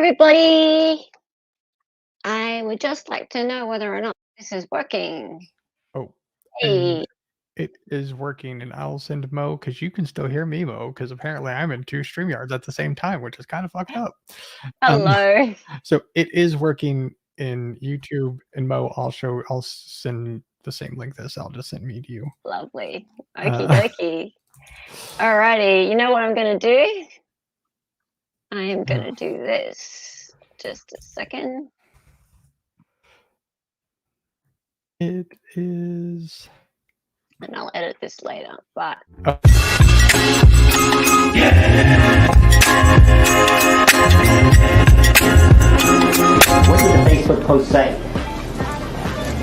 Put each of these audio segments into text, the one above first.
everybody. I would just like to know whether or not this is working. Oh, Hey. and it is working, and I'll send Mo because you can still hear me, Mo, because apparently I'm in 2 StreamYards at the same time, which is kind of fucked up. Hello. So it is working in YouTube, and Mo, I'll send the same link this. I'll just send me to you. Lovely. Okie dokie. Alrighty. You know what I'm going to do? I am going to do this. Just a second. It is. And I'll edit this later, but. What did the Facebook post say?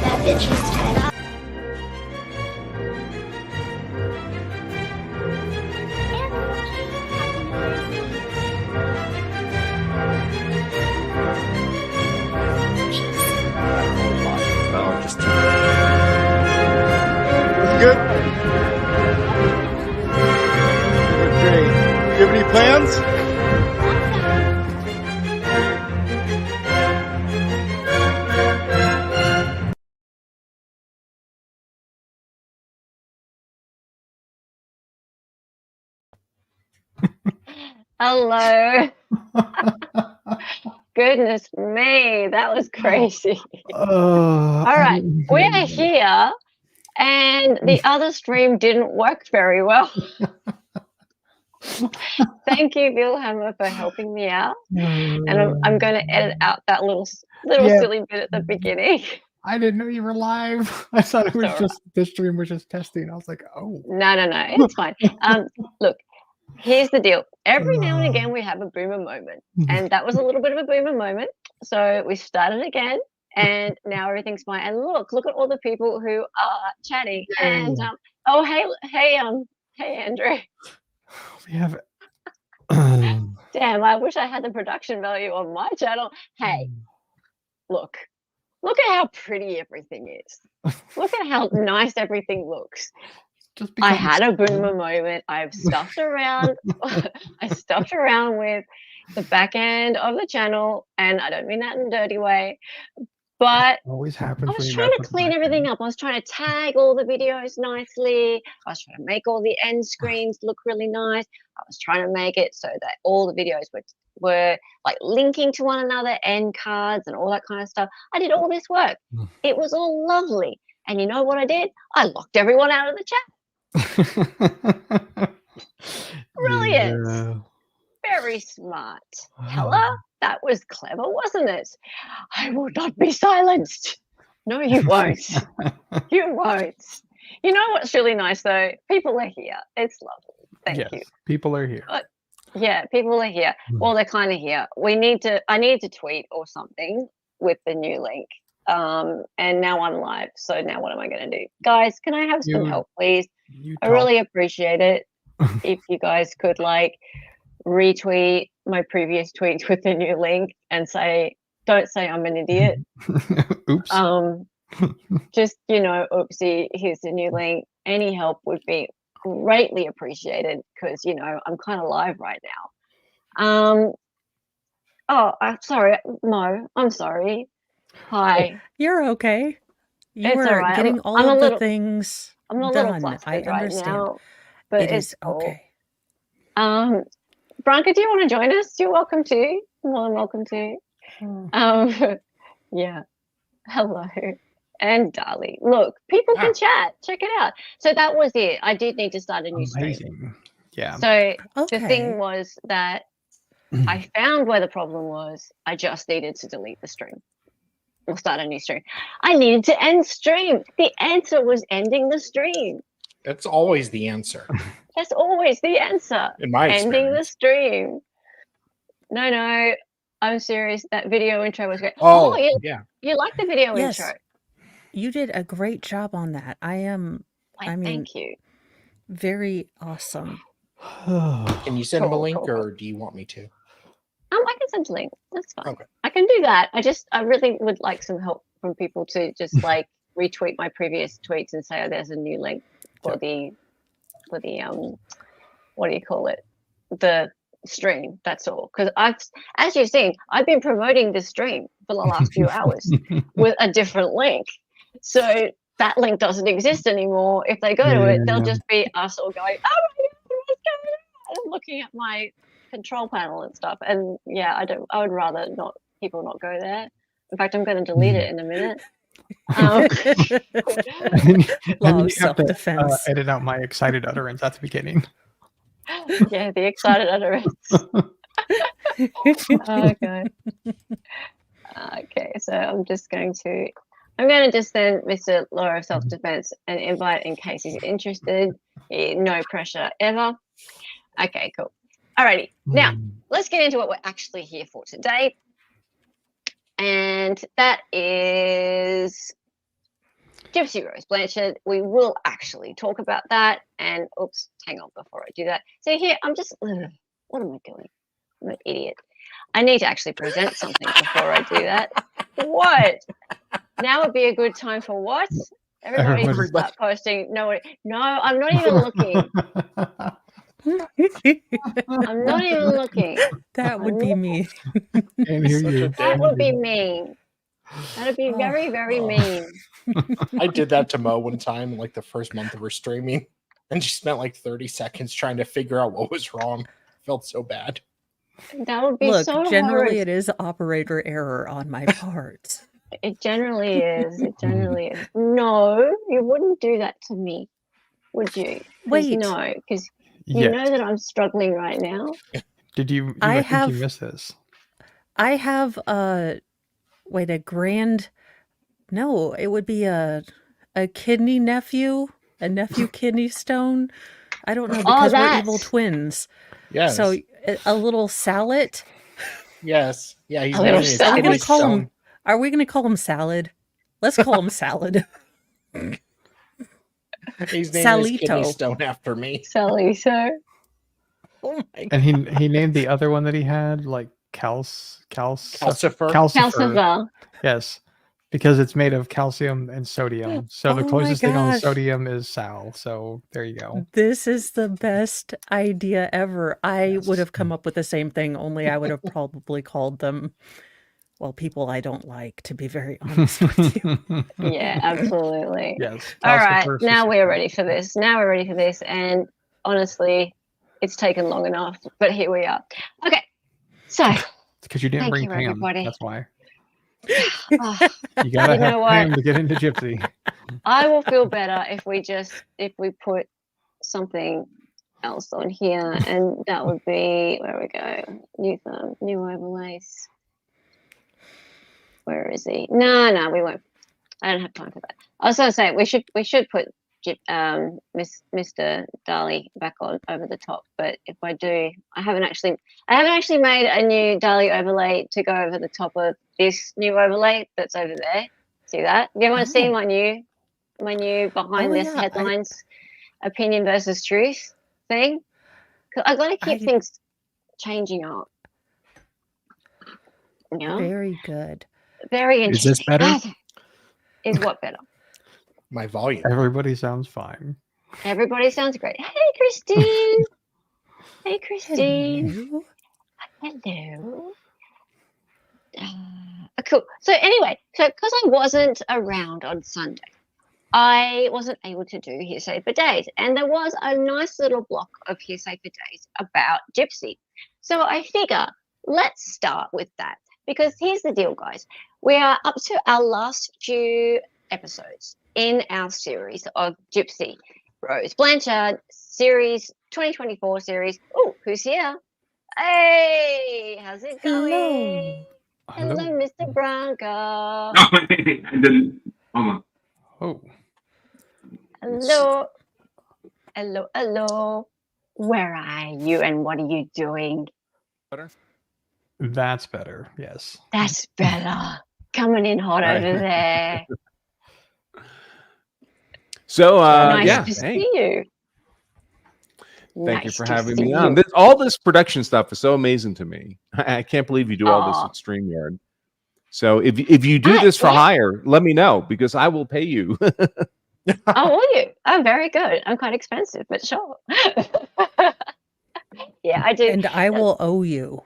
That bitch was dead. Good? Great. Do you have any plans? Hello. Goodness me, that was crazy. All right, we're here, and the other stream didn't work very well. Thank you, Wilhelm, for helping me out. And I'm going to edit out that little silly bit at the beginning. I didn't know you were live. I thought it was just the stream was just testing. I was like, oh. No, it's fine. Look, here's the deal. Every now and again, we have a boomer moment, and that was a little bit of a boomer moment. So we started again, and now everything's fine. And look at all the people who are chatting. And hey, Andrew. We have. Damn, I wish I had the production value on my channel. Hey, look at how pretty everything is. Look at how nice everything looks. I had a boomer moment. I've stuffed around. I stuffed around with the back end of the channel, and I don't mean that in a dirty way. But always happens. I was trying to clean everything up. I was trying to tag all the videos nicely. I was trying to make all the end screens look really nice. I was trying to make it so that all the videos were like linking to one another, end cards and all that kind of stuff. I did all this work. It was all lovely. And you know what I did? I locked everyone out of the chat. Brilliant. Yeah. Very smart. Hella, that was clever, wasn't it? I will not be silenced. No, you won't. You won't. You know what's really nice though? People are here. It's lovely. Thank you. People are here. But, yeah, people are here. Well, they're kind of here. I need to tweet or something with the new link. And now I'm live. So now what am I going to do? Guys, can I have some help, please? I really appreciate it. If you guys could like retweet my previous tweets with the new link and don't say I'm an idiot. Oops. Just, oopsie, here's the new link. Any help would be greatly appreciated because, I'm kind of live right now. I'm sorry, Mo. I'm sorry. Hi. You're okay. You are getting all of the things I'm a done. little I understand. Right now, but it is okay. Branka, do you want to join us? You're welcome to. More than welcome to. Yeah. Hello. And Dali. Look, people can chat. Check it out. So that was it. I did need to start a new stream. Yeah. So the thing was that I found where the problem was. I just needed to delete the stream. Or start a new stream. I needed to end stream. The answer was ending the stream. That's always the answer. That's always the answer. In my ending the stream. No, I'm serious. That video intro was great. Yeah. You like the video intro? You did a great job on that. Thank you. Very awesome. Can you send him a link, or do you want me to? I can send a link. That's fine. Okay. I can do that. I really would like some help from people to just like retweet my previous tweets and say, there's a new link for the what do you call it? The stream. That's all. Because as you've seen, I've been promoting this stream for the last few hours with a different link. So that link doesn't exist anymore. If they go to it, they'll just be us all going, oh my God, what's going on? I'm looking at my control panel and stuff. And yeah, I would rather people not go there. In fact, I'm going to delete it in a minute. And Law you of have to self-defense. edit out my excited utterance at the beginning. Yeah, the excited utterance. Okay. Okay, so I'm going to just send Mr. Law of Self-Defense an invite in case he's interested. No pressure ever. Okay, cool. Alrighty, now let's get into what we're actually here for today. And that is Gypsy Rose Blanchard. We will actually talk about that. And oops, hang on before I do that. So here, what am I doing? I'm an idiot. I need to actually present something before I do that. What? Now would be a good time for what? Everybody start posting. No, I'm not even looking. I'm not even looking. That would be me. That would be mean. That would be very, very mean. I did that to Mo one time in like the first month of her streaming, and she spent like 30 seconds trying to figure out what was wrong. Felt so bad. That would be so generally hard. it is operator error on my part. It generally is. It generally is. No, you wouldn't do that to me, would you? Wait. No, because you know that I'm struggling right now. Did you? I think you missed this. I have it would be a kidney nephew, a nephew kidney stone. I don't know, because we're evil twins. Yes. So a little salad. Yes. Yeah, he's little his salad. kidney stone. Are we going to call him Salad? Let's call him Salad. He's named his kidney Salito. stone after me. Salito. Oh my God. And he named the other one that he had like Calcifer. Calcifer. Yes, because it's made of calcium and sodium. So the Oh closest my thing on gosh. sodium is Sal. So there you go. This is the best idea ever. I would have come up with the same thing, only I would have probably called them, people I don't like, to be very honest with you. Yeah, absolutely. Yes. All right, Calcifer now system. we're ready for this. And honestly, it's taken long enough, but here we are. Okay, so Because you didn't thank bring you, Pam. everybody. That's why. oh, You gotta You have know what? Pam to get into Gypsy. I will feel better if we put something else on here, and that would be where we go. New overlays. Where is he? No, we won't. I don't have time for that. I was going to say we should put Mr. Dali back on over the top, but if I do, I haven't actually made a new Dali overlay to go over the top of this new overlay that's over there. See that? You want to see my new behind this headlines opinion versus truth thing? 'Cause I got to keep things changing up. Yeah. Very good. Very interesting. Is this better? Is what better? My volume. Everybody sounds fine. Everybody sounds great. Hey, Christine. Hey, Christine. Hello. Cool. So anyway, because I wasn't around on Sunday, I wasn't able to do Hearsay for Days. And there was a nice little block of Hearsay for Days about Gypsy. So I figure let's start with that. Because here's the deal, guys. We are up to our last few episodes in our series of Gypsy Rose Blanchard series 2024 series. Oh, who's here? Hey, how's it going? Hello, Mr. Branca. I didn't. Hold on. Oh. Hello. Where are you and what are you doing? Better? That's better. Yes. That's better. Coming in hot over there. So, Nice to see you. Thank you Nice for to having see me on. you. All this production stuff is so amazing to me. I can't believe you do all this with StreamYard. So if you do this for hire, let me know because I will pay you. Oh, will you? Oh, very good. I'm quite expensive, but sure. Yeah, I do. And I will owe you.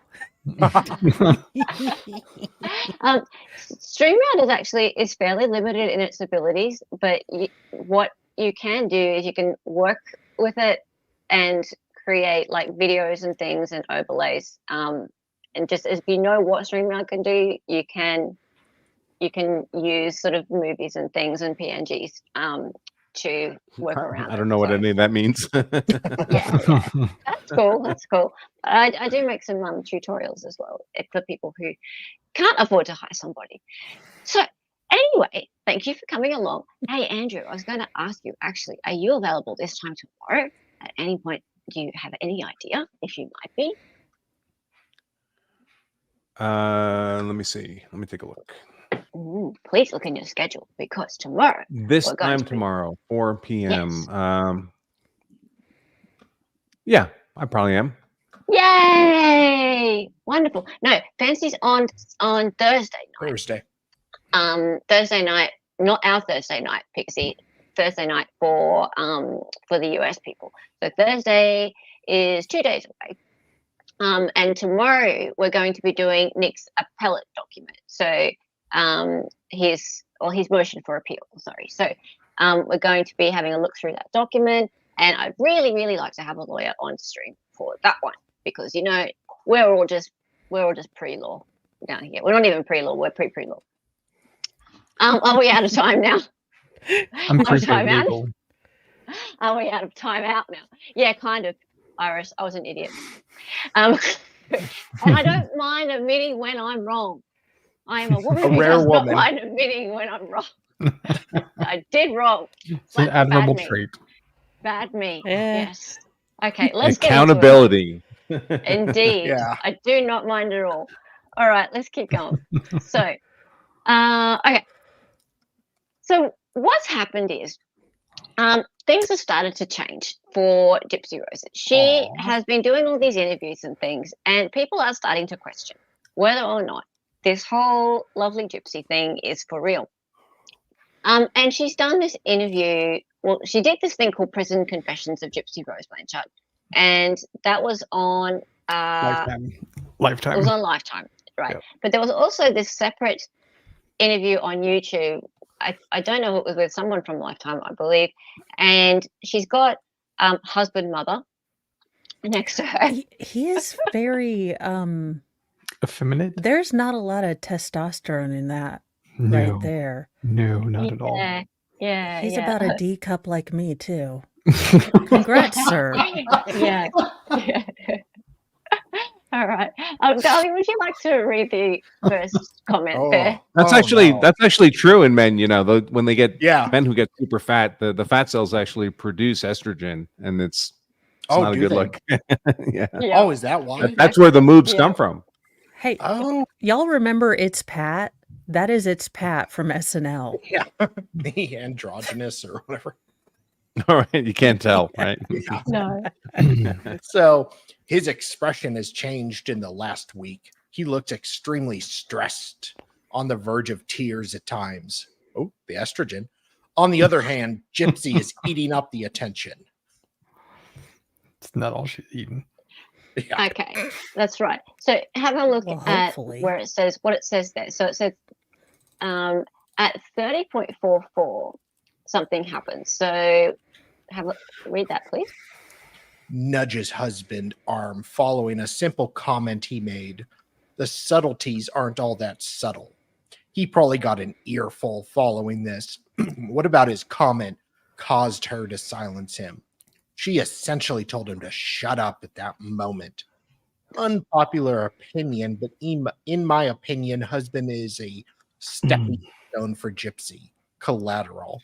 StreamYard is fairly limited in its abilities, but what you can do is you can work with it and create like videos and things and overlays. And just as you know what StreamYard can do, you can use sort of movies and things and PNGs to work around. I don't know what any of that means. Yeah, that's cool. That's cool. I do make some tutorials as well for people who can't afford to hire somebody. So anyway, thank you for coming along. Hey, Andrew, I was going to ask you, actually, are you available this time tomorrow? At any point, do you have any idea if you might be? Let me see. Let me take a look. Ooh, please look in your schedule because tomorrow. This time tomorrow, 4 p.m. Yes. Yeah, I probably am. Yay! Wonderful. No, Fancy's on Thursday night. Thursday night, not our Thursday night, Pixie. Thursday night for the US people. So Thursday is 2 days away. And tomorrow we're going to be doing Nick's appellate document. So his motion for appeal, sorry. So we're going to be having a look through that document, and I'd really, really like to have a lawyer on stream for that one because we're all just pre-law down here. We're not even pre-law, we're pre-law. Are we out of time now? I'm legal. Are we out of time out now? Yeah, kind of, Iris. I was an idiot. And I don't mind admitting when I'm wrong. I am a woman who does not mind admitting when I'm wrong. I did wrong. It's an admirable trait. Bad me. Yes. Okay, let's accountability. Get into it. Indeed. Yeah. I do not mind at all. All right, let's keep going. So, okay. So what's happened is things have started to change for Gypsy Rose. She has been doing all these interviews and things, and people are starting to question whether or not this whole lovely gypsy thing is for real. And she's done this interview. Well, she did this thing called Prison Confessions of Gypsy Rose Blanchard, and that was on Lifetime. It was on Lifetime, right? Yep. But there was also this separate interview on YouTube. I don't know if it was with someone from Lifetime, I believe, and she's got husband mother next to her. He is very effeminate. There's not a lot of testosterone in that right there. No, not at all. Yeah, he's about a D cup like me too. Congrats, sir. Yeah. All right, Dali, would you like to read the first comment there? That's actually true in men. When they get men who get super fat, the fat cells actually produce estrogen, and it's not a good look. Yeah. Oh, is that why? That's where the moobs come from. Hey, y'all remember It's Pat? That is It's Pat from SNL. Yeah, the androgynous or whatever. All right, you can't tell, right? No. So his expression has changed in the last week. He looked extremely stressed, on the verge of tears at times. Oh, the estrogen. On the other hand, Gypsy is eating up the attention. It's not all she's eating. Yeah. Okay, that's right. So have a look at where it says what it says there. So it says at 30.44 something happens. So read that, please. Nudges husband arm following a simple comment he made. The subtleties aren't all that subtle. He probably got an earful following this. What about his comment caused her to silence him? She essentially told him to shut up at that moment. Unpopular opinion, but in my opinion, husband is a stepping stone for Gypsy. Collateral.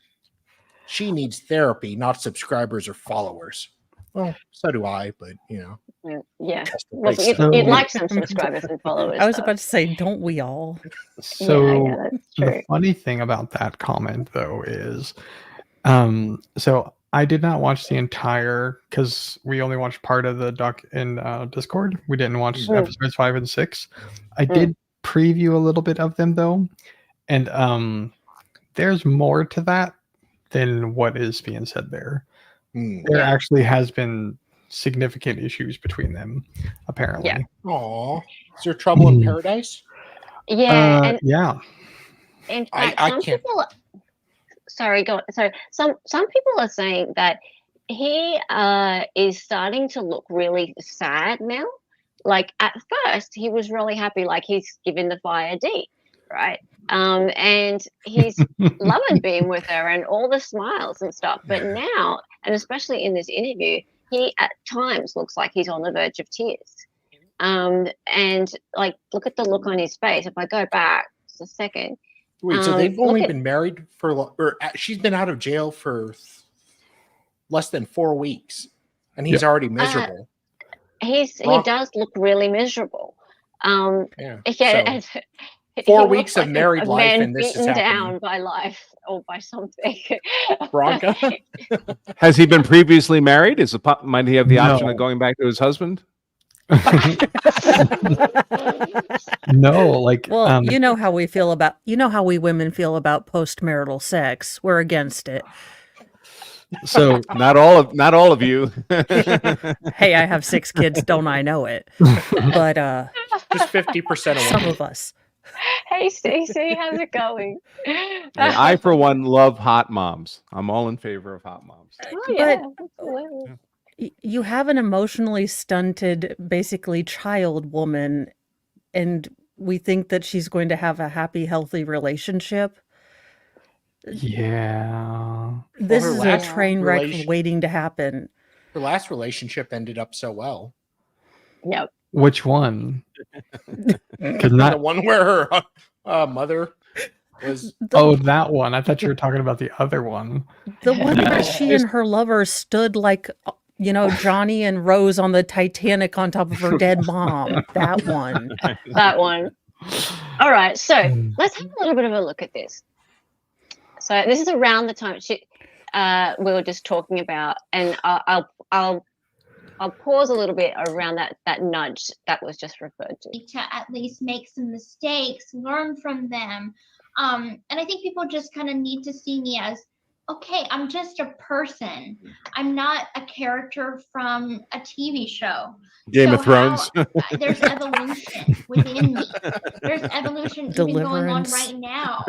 She needs therapy, not subscribers or followers. Well, so do I, but Yeah. Well, you'd like some subscribers and followers. I was about to say, don't we all? So the funny thing about that comment, though, is so I did not watch the entire, because we only watched part of the doc in Discord. We didn't watch episodes 5 and 6. I did preview a little bit of them, though, and there's more to that than what is being said there. There actually has been significant issues between them, apparently. Yeah. Aw. Is there trouble in paradise? Yeah, and yeah. in fact, I some can't. people. Sorry, go. Sorry, some people are saying that he is starting to look really sad now. Like at first, he was really happy, like he's given the fire D, right? And he's loving being with her and all the smiles and stuff. But now, and especially in this interview, he at times looks like he's on the verge of tears. And like, look at the look on his face. If I go back just a second. Wait, so they've only been married for, or she's been out of jail for less than 4 weeks, and he's already miserable. He does look really miserable. Yeah. So, 4 weeks of married life, and this is happening. Down by life or by something. Bronca. Has he been previously married? Might he have the option of going back to his husband? No, like, well, you know how we women feel about postmarital sex. We're against it. So not all of you. Hey, I have 6 kids, don't I know it? But just 50% of some of us. Hey, Stacey, how's it going? I, for one, love hot moms. I'm all in favor of hot moms. Oh, yeah, but you have an emotionally stunted, basically child woman, and we think that she's going to have a happy, healthy relationship. Yeah. This is a train wreck waiting to happen. Her last relationship ended up so well. Yep. Which one? Because not the one where her mother was. Oh, that one. I thought you were talking about the other one. The one that she and her lover stood like, you know, Johnny and Rose on the Titanic on top of her dead mom. That one. That one. All right. So let's have a little bit of a look at this. So this is around the time we were just talking about, and I'll pause a little bit around that nudge that was just referred to. To at least make some mistakes, learn from them. And I think people just kind of need to see me as, okay, I'm just a person. I'm not a character from a TV show. Game of Thrones. There's evolution within me. There's evolution even going on right now.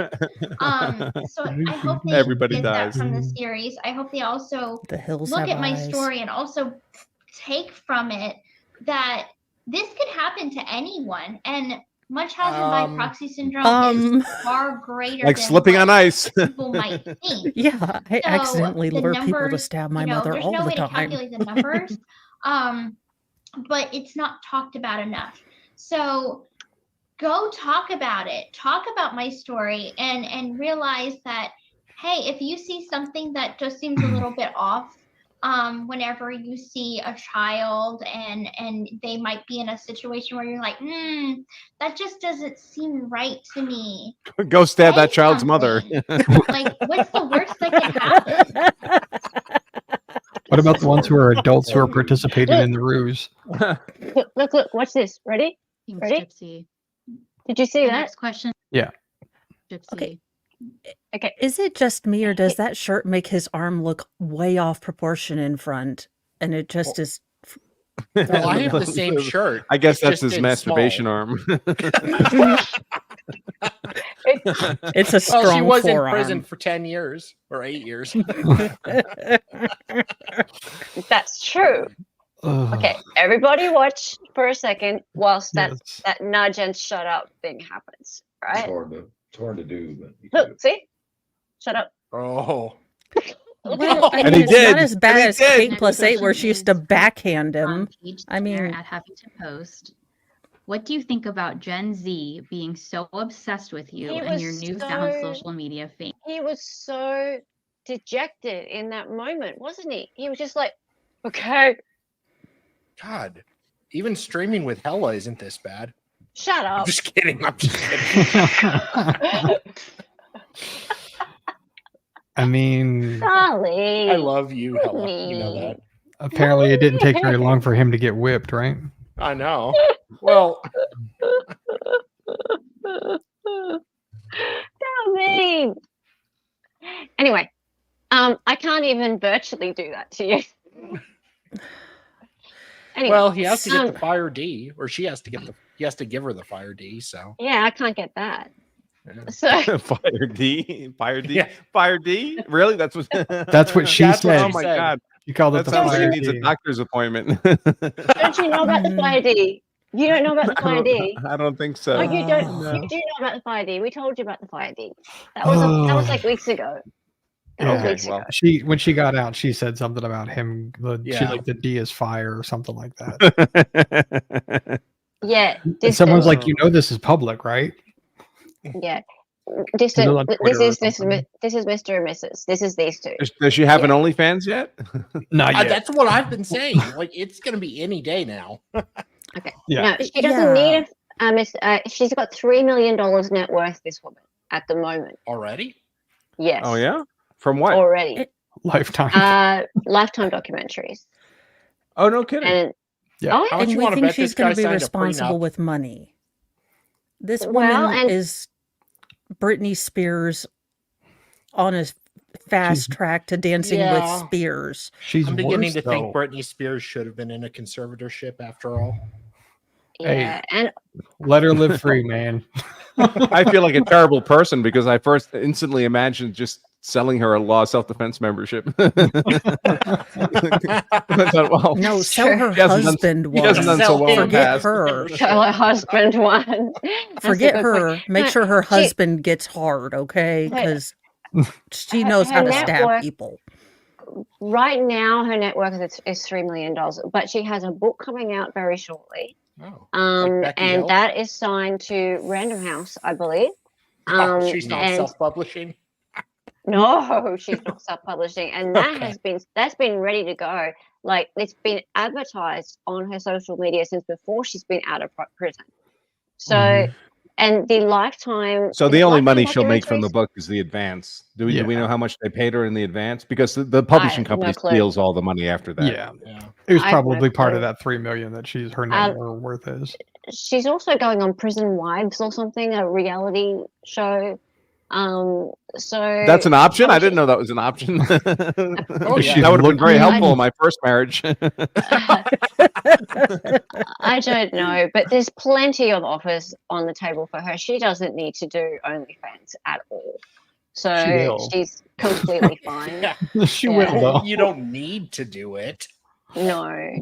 So I hope they get that from the series. I hope they also look at my story and also take from it that this could happen to anyone. And Munchausen by Proxy Syndrome is far greater like than slipping on ice. People might think. Yeah, I accidentally lure people to stab my mother all the time. There's no way to calculate the numbers, but it's not talked about enough. So go talk about it. Talk about my story and realize that, hey, if you see something that just seems a little bit off, whenever you see a child and they might be in a situation where you're like, that just doesn't seem right to me. Go stab that child's mother. Like, what's the worst that can happen? What about the ones who are adults who are participating in the ruse? Look, watch this. Ready? Ready? Gypsy. Did you see that? Next question. Yeah. Gypsy. Okay. Is it just me, or does that shirt make his arm look way off proportion in front? And it just is. Well, I have the same shirt. I guess that's his masturbation arm. It's a strong she was forearm. in prison for 10 years or 8 years. That's true. Okay, everybody watch for a second whilst that nudge and shut up thing happens, right? It's hard to do, but look, see? Shut up. Oh. Well, I mean, it's not as bad as Kate plus 8 where she used to backhand him. I mean, at Huffington Post. What do you think about Gen Z being so obsessed with you and your newfound social media fame? He was so dejected in that moment, wasn't he? He was just like, okay. God, even streaming with Hella isn't this bad. Shut up. I'm just kidding. I mean, Dali. I love you, Hella. You know that. Apparently, it didn't take very long for him to get whipped, right? I know. Well, Dali. Anyway, I can't even virtually do that to you. Anyway, well, he has to get the fire D, or she has to get he has to give her the fire D. So yeah, I can't get that. Yeah. So Fire D, Fire D, Yeah. Fire D. Really? That's what. That's what she That's what said. Oh my god! You called it That the sounds like fire it needs a D. doctor's appointment. don't you know about the fire D? You don't know about the fire D? I don't think so. Oh, you don't. No. You do know about the fire D. We told you about the fire D. That was like weeks ago. That was Yeah. weeks ago. When she got out, she said something about him. She Yeah. like the D is fire or something like that. Yeah, And someone's distant. like, this is public, right? Yeah, distant. on This Twitter or is something. this is Mr. and Mrs. This is these two. Does she have an OnlyFans yet? Not yet. that's what I've been saying. Like, it's going to be any day now. Okay. Yeah. No, she doesn't need she's got $3 million net worth, this woman, at the moment. Already? Yes. Oh yeah. From what? Already. Lifetime. Lifetime documentaries. Oh no kidding. And Yeah. oh, How yeah. much And you we want to think bet she's this going guy to be signed a responsible prenup? with money. This Well, woman and- is Britney Spears on a fast track to Dancing with Yeah. Spears. She's I'm beginning worse, to think though. Britney Spears should have been in a conservatorship after all. Yeah, and Let her live free, man. I feel like a terrible person because I first instantly imagined just selling her a law self-defense membership. I thought, well, No, sell her he hasn't done- husband he hasn't one. done so well in the Forget past. her. tell her husband one. That's a Forget good her. point. Make No, sure her she- husband gets hard, okay? But- Because she knows her how to net stab worth- people. Right now, her net worth is $3 million, but she has a book coming out very shortly. Oh, Becky And Hill? that is signed to Random House, I believe. She's not and- self-publishing? No, she's not self-publishing, and that Okay. that's been ready to go. Like, it's been advertised on her social media since before she's been out of prison. So, and the lifetime. So the only money Lifetime she'll make from the documentaries- book is the advance. Do we Yeah. know how much they paid her in the advance? Because the publishing have no company clue. steals all the money after that. Yeah. Yeah. It was I have no probably part of clue. that 3 million that her net worth is. She's also going on Prison Wives or something, a reality show. So That's an option. I publishing- didn't know that was an option. Oh, yeah. That would have been very Looking- helpful in my first marriage. I don't know, but there's plenty of offers on the table for her. She doesn't need to do OnlyFans at all. She So will. she's completely fine. Yeah. She Yeah. will, though. You don't need to do it. No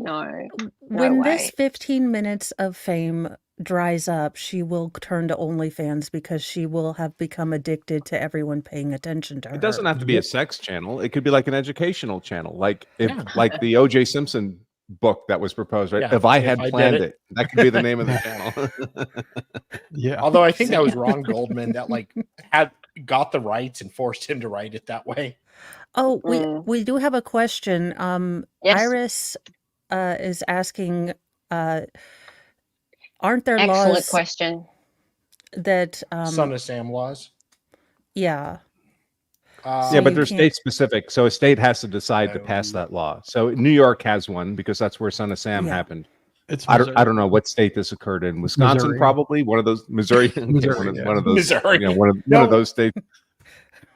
When way. this 15 minutes of fame dries up, she will turn to OnlyFans because she will have become addicted to everyone paying attention to her. It doesn't have to be a sex channel. It could be like an educational channel, like if Yeah. like the O.J. Simpson book that was proposed. Right? Yeah, If I if had I did planned it. it, that could be the name of the channel. Yeah. Although I think that was Ron Goldman that got the rights and forced him to write it that way. Oh, Mm. we do have a question. Yes. Iris is asking, aren't there Excellent laws question. that Son of Sam laws. yeah. Yeah, So but you they're can't- state specific. So a state has to decide to pass that law. So New York has one because that's where Son of Sam Yeah. happened. It's I Missouri. don't know what state this occurred in. Wisconsin, Missouri. probably one of those. Missouri, Missouri, one of those. Missouri. One of No. those states.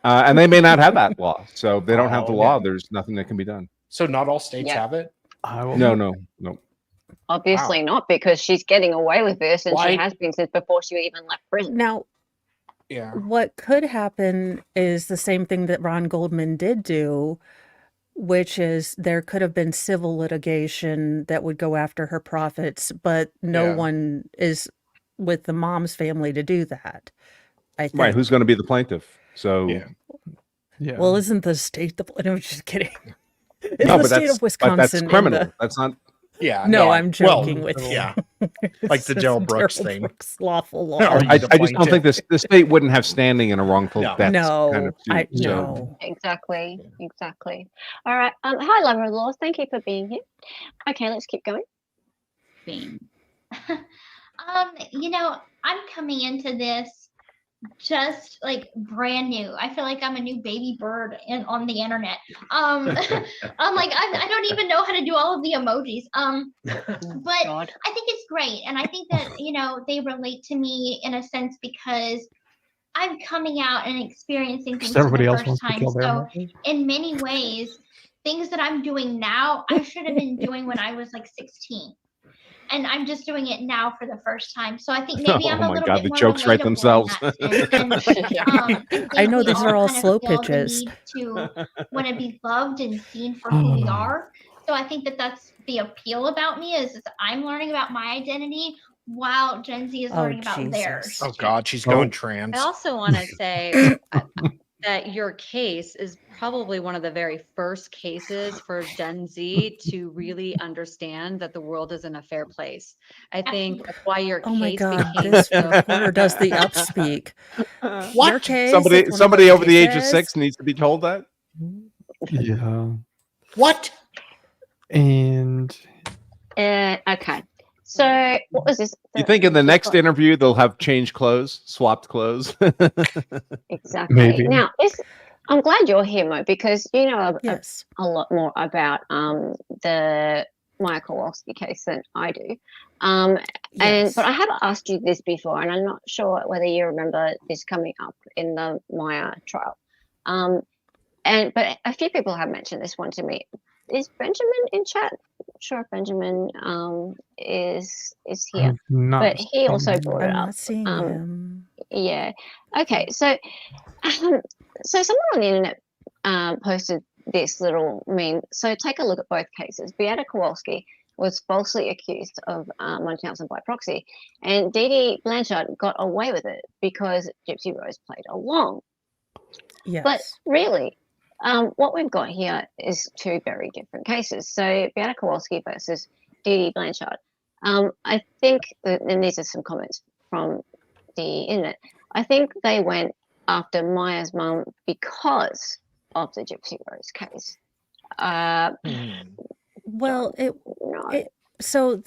And they may not have that law, so if they don't have the Oh, law. yeah. There's nothing that can be done. So not all states Yeah. have it? I will. No. Obviously not, because she's getting away with this, and Why- she has been since before she even left prison. Now, Yeah. what could happen is the same thing that Ron Goldman did do, which is there could have been civil litigation that would go after her profits, but no Yeah. one is with the mom's family to do that. I think. Right? Who's going to be the plaintiff? So Yeah. Yeah. Well, isn't the state the plaintiff? I'm just kidding. It's no, the but state that's of Wisconsin. but that's and criminal. the- That's not. Yeah. No, I- I'm joking with you. Yeah. Like the It's Darrell just Brooks Darrell thing. Brooks lawful law. Are you I the just don't think plaintiff? the state wouldn't have standing in a wrongful No. death No, kind of suit. I so- no. Exactly. All right. Hi, lover of laws. Thank you for being here. Okay, let's keep going. Fame. I'm coming into this just like brand new. I feel like I'm a new baby bird on the internet. I'm like I don't even know how to do all of the emojis. But God. I think it's great, and I think that they relate to me in a sense because I'm coming out and experiencing things Because everybody for else the wants first to time. kill their So mother. in many ways, things that I'm doing now, I should have been doing when I was like 16. And I'm just doing it now for the first time. So I think maybe I'm a little bit the more jokes write relatable themselves. I know we these all are all kind of slow feel the pitches. need to want to be loved and seen for who we are. So I think that that's the appeal about me is I'm learning about my identity while Gen Z is learning about theirs. Oh God, she's going trans. I also want to say that your case is probably one of the very first cases for Gen Z to really understand that the world isn't a fair place. I think that's why your Oh my case God, became this so reporter does the upspeak. What? Your case is one of Somebody those over the age of cases? 6 needs to be told that. Yeah. What? And okay. So what was this? You think in the next interview they'll have changed clothes, swapped clothes? Exactly. Maybe. Now, I'm glad you're here, Mo, because you know Yes. a lot more about the Maya Kowalski case than I do. Yes. But I have asked you this before, and I'm not sure whether you remember this coming up in the Maya trial. But a few people have mentioned this one to me. Is Benjamin in chat? Not sure if Benjamin is here, I've not but he also seen brought I'm it up. not seeing him. Yeah. Okay. So, so someone on the internet posted this little meme. So take a look at both cases. Beata Kowalski was falsely accused of Munchausen by proxy, and Dee Dee Blanchard got away with it because Gypsy Rose played along. Yes. But really, what we've got here is two very different cases. So Beata Kowalski versus Dee Dee Blanchard. I think, and these are some comments from the internet, I think they went after Maya's mum because of the Gypsy Rose case. Well, so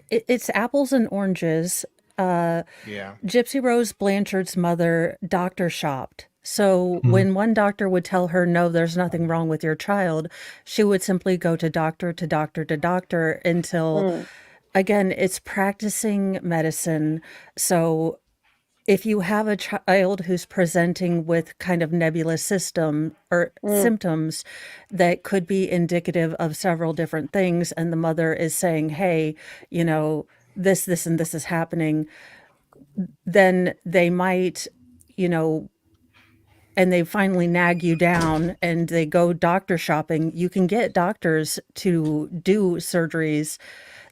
it's apples and oranges. Gypsy Rose Blanchard's mother doctor shopped. So when one doctor would tell her, no, there's nothing wrong with your child, she would simply go to doctor to doctor to doctor until, again, it's practicing medicine. So if you have a child who's presenting with kind of nebulous symptoms that could be indicative of several different things, and the mother is saying, hey, you know, this, and this is happening, then they might, you know, and they finally nag you down and they go doctor shopping. You can get doctors to do surgeries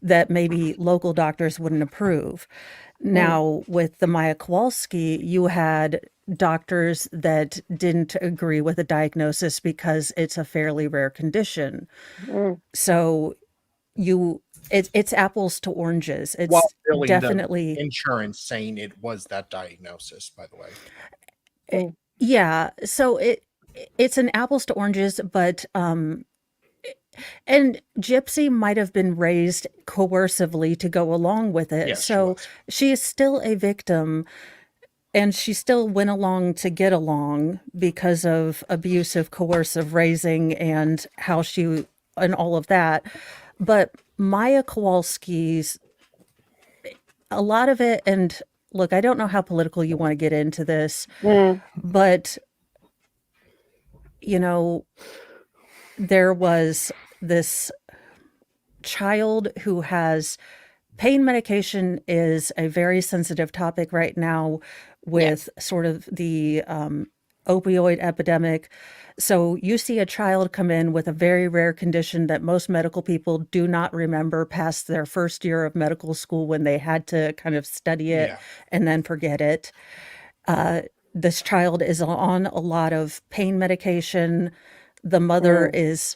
that maybe local doctors wouldn't approve. Now, with the Maya Kowalski, you had doctors that didn't agree with the diagnosis because it's a fairly rare condition. So it's apples to oranges. It's While billing definitely the insurance saying it was that diagnosis, by the way. Yeah, so it's an apples to oranges, but and Gypsy might have been raised coercively to go along with it. Yes, so she is still a victim, and she still went along to get along because of abusive, coercive raising and how she and all of that. But Maya Kowalski's, a lot of it, and look, I don't know how political you want to get into this, but, you know, there was this child who has pain medication is a very sensitive topic right now with sort of the opioid epidemic. So you see a child come in with a very rare condition that most medical people do not remember past their first year of medical school when they had to kind of study it and then forget it. This child is on a lot of pain medication. The mother is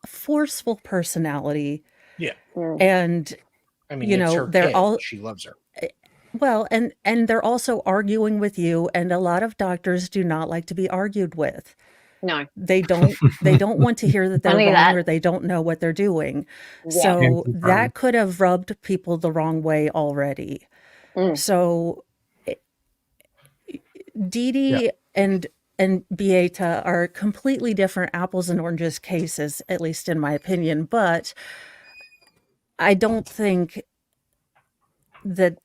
a forceful personality. And I mean, you it's know, her they're kid. all She loves her. well, and they're also arguing with you, and a lot of doctors do not like to be argued with. No, they don't want to hear that they're wrong or they don't know what they're doing. So that could have rubbed people the wrong way already. So Dee Dee and Beata are completely different apples and oranges cases, at least in my opinion, but I don't think that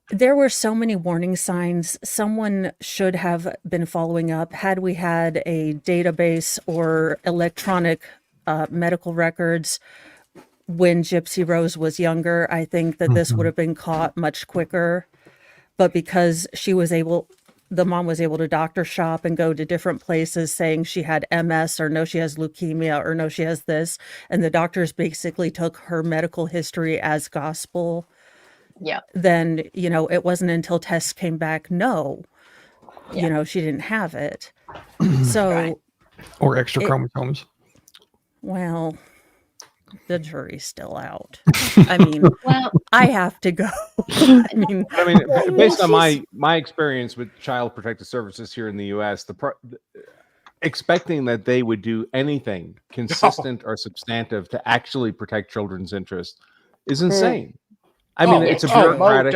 There were so many warning signs. Someone should have been following up. Had we had a database or electronic medical records when Gypsy Rose was younger, I think that this would have been caught much quicker. But because the mom was able to doctor shop and go to different places saying she had MS or no, she has leukemia or no, she has this. And the doctors basically took her medical history as gospel. Yeah. Then, it wasn't until tests came back, no, she didn't have it. So. Right. Or extra chromosomes. Well, the jury's still out. I mean, well, I have to go. I mean, based on my experience with Child Protective Services here in the U.S., expecting that they would do anything consistent or substantive to actually protect children's interests is insane. I mean, it's a bureaucratic,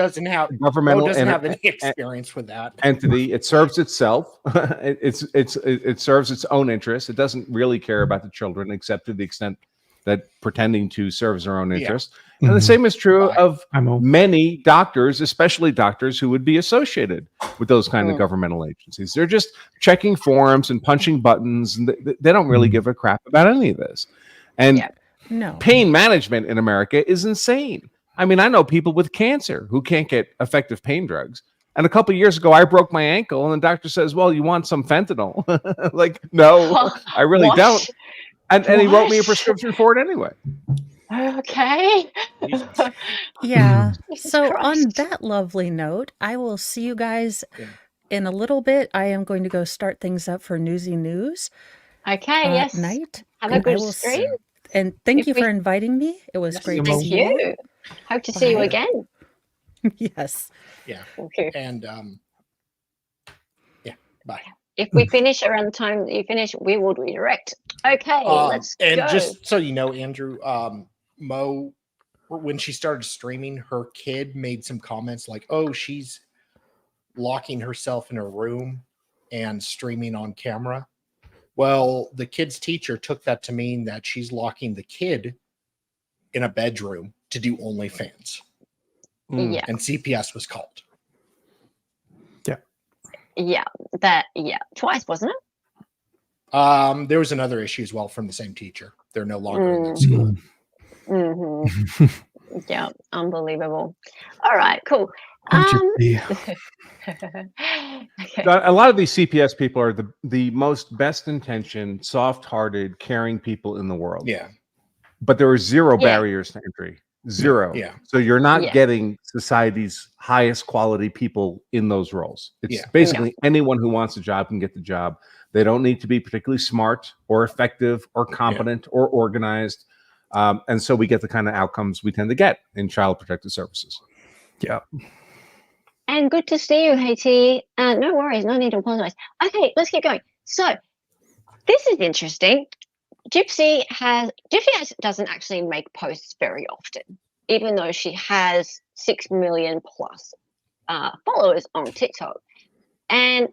governmental, doesn't have any experience with that entity. It serves itself. It serves its own interests. It doesn't really care about the children, except to the extent that pretending to serve their own interest. Yeah. And the same is true of many doctors, especially doctors who would be associated with those kind of governmental agencies. They're just checking forms and punching buttons, and they don't really give a crap about any of this. And pain management in America is insane. I mean, I know people with cancer who can't get effective pain drugs. And a couple of years ago, I broke my ankle, and the doctor says, "Well, you want some fentanyl?" Like, no, I really don't. And he wrote me a prescription for it anyway. Okay. Yeah. So on that lovely note, I will see you guys in a little bit. I am going to go start things up for Newsy News. Okay. Yes. Night. Have a good stream. And thank you for inviting me. It was great to see you. Hope to see you again. Yes. Yeah. Okay. And bye. If we finish around the time that you finish, we will redirect. Okay, let's go. And just so you know, Andrew, Mo, when she started streaming, her kid made some comments like, "Oh, she's locking herself in her room and streaming on camera." Well, the kid's teacher took that to mean that she's locking the kid in a bedroom to do OnlyFans. Yeah. And CPS was called. Yeah. Twice, wasn't it? There was another issue as well from the same teacher. They're no longer in that school. Yeah, unbelievable. All right, cool. Okay. A lot of these CPS people are the most best-intentioned, soft-hearted, caring people in the world. Yeah. But there are zero barriers to entry. Zero. Yeah. So you're not getting society's highest quality people in those roles. It's basically anyone who wants a job can get the job. They don't need to be particularly smart or effective or competent or organized. And so we get the kind of outcomes we tend to get in Child Protective Services. Yeah. And good to see you, Haiti. No worries, no need to apologize. Okay, let's keep going. So this is interesting. Gypsy doesn't actually make posts very often, even though she has 6 million plus followers on TikTok. And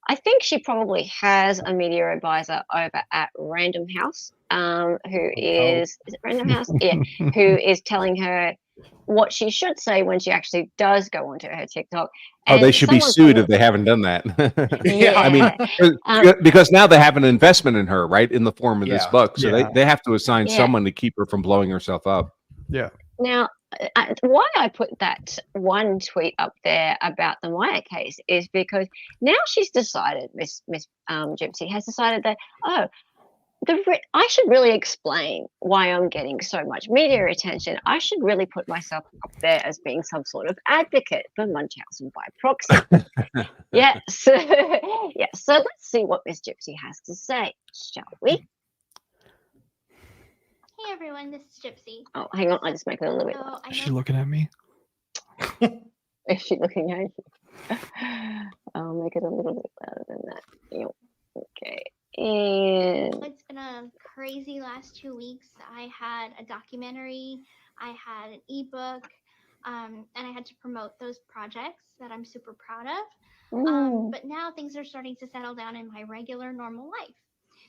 I think she probably has a media advisor over at Random House, who is it Random House? Yeah, who is telling her what she should say when she actually does go onto her TikTok. And they should be sued if they haven't done that. I mean, because now they have an investment in her, right, in the form of this book. So they have to assign someone to keep her from blowing herself up. Yeah. Now, why I put that one tweet up there about the Maya case is because now she's decided, Miss Gypsy has decided that, I should really explain why I'm getting so much media attention. I should really put myself up there as being some sort of advocate for Munchausen by proxy. Yes. So let's see what Miss Gypsy has to say, shall we? Hey everyone, this is Gypsy. Oh, hang on, I just make it a little bit. Is she looking at me? Is she looking at you? I'll make it a little bit louder than that. Yep. Okay. And it's been a crazy last 2 weeks. I had a documentary, I had an ebook, and I had to promote those projects that I'm super proud of. But now things are starting to settle down in my regular, normal life.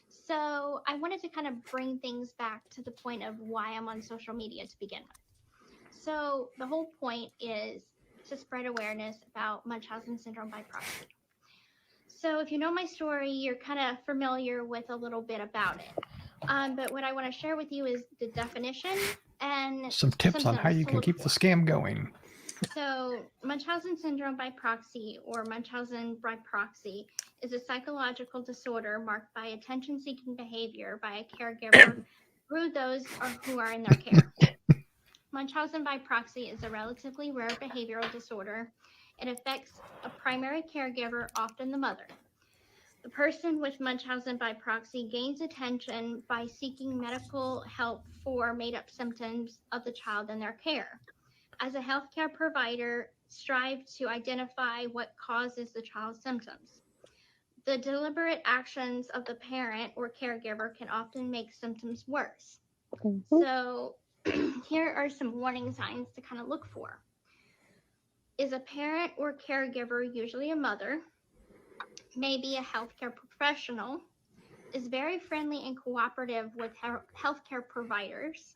So I wanted to kind of bring things back to the point of why I'm on social media to begin with. So the whole point is to spread awareness about Munchausen syndrome by proxy. So if you know my story, you're kind of familiar with a little bit about it. But what I want to share with you is the definition and some tips on how you can keep the scam going. So Munchausen syndrome by proxy, or Munchausen by proxy, is a psychological disorder marked by attention-seeking behavior by a caregiver through those who are in their care. Munchausen by proxy is a relatively rare behavioral disorder. It affects a primary caregiver, often the mother. The person with Munchausen by proxy gains attention by seeking medical help for made-up symptoms of the child in their care. As a healthcare provider, strive to identify what causes the child's symptoms. The deliberate actions of the parent or caregiver can often make symptoms worse. So here are some warning signs to kind of look for. Is a parent or caregiver, usually a mother, maybe a healthcare professional, is very friendly and cooperative with healthcare providers,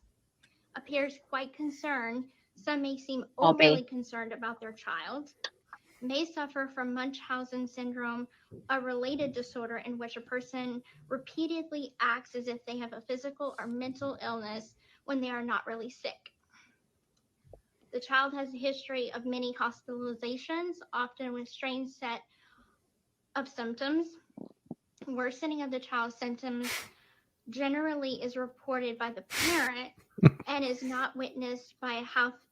appears quite concerned, some may seem overly concerned about their child, may suffer from Munchausen syndrome, a related disorder in which a person repeatedly acts as if they have a physical or mental illness when they are not really sick. The child has a history of many hospitalizations, often with strange set of symptoms. Worsening of the child's symptoms generally is reported by the parent and is not witnessed by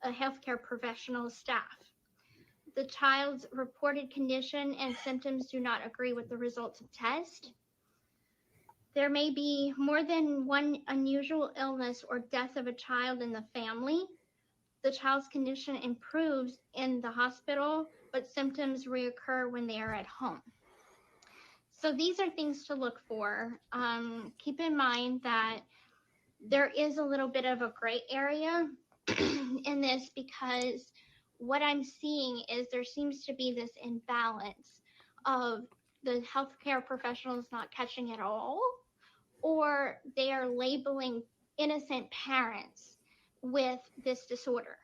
a healthcare professional staff. The child's reported condition and symptoms do not agree with the results of tests. There may be more than one unusual illness or death of a child in the family. The child's condition improves in the hospital, but symptoms reoccur when they are at home. So these are things to look for. Keep in mind that there is a little bit of a gray area in this, because what I'm seeing is there seems to be this imbalance of the healthcare professionals not catching it all, or they are labeling innocent parents with this disorder.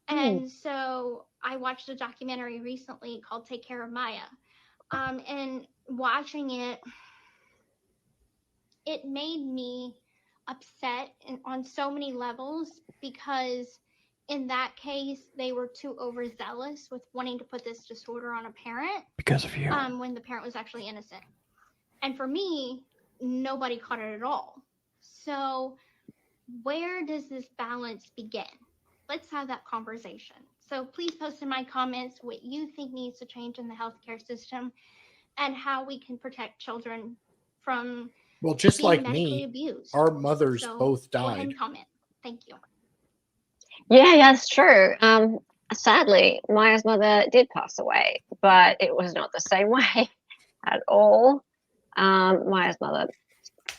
And so I watched a documentary recently called Take Care of Maya. And watching it, it made me upset on so many levels, because in that case, they were too overzealous with wanting to put this disorder on a parent. Because of you. When the parent was actually innocent. And for me, nobody caught it at all. So where does this balance begin? Let's have that conversation. So please post in my comments what you think needs to change in the healthcare system and how we can protect children from well, just being like medically me, abused. our mothers So both go ahead died. and comment. Thank you. Yeah, that's true. Sadly, Maya's mother did pass away, but it was not the same way at all. Maya's mother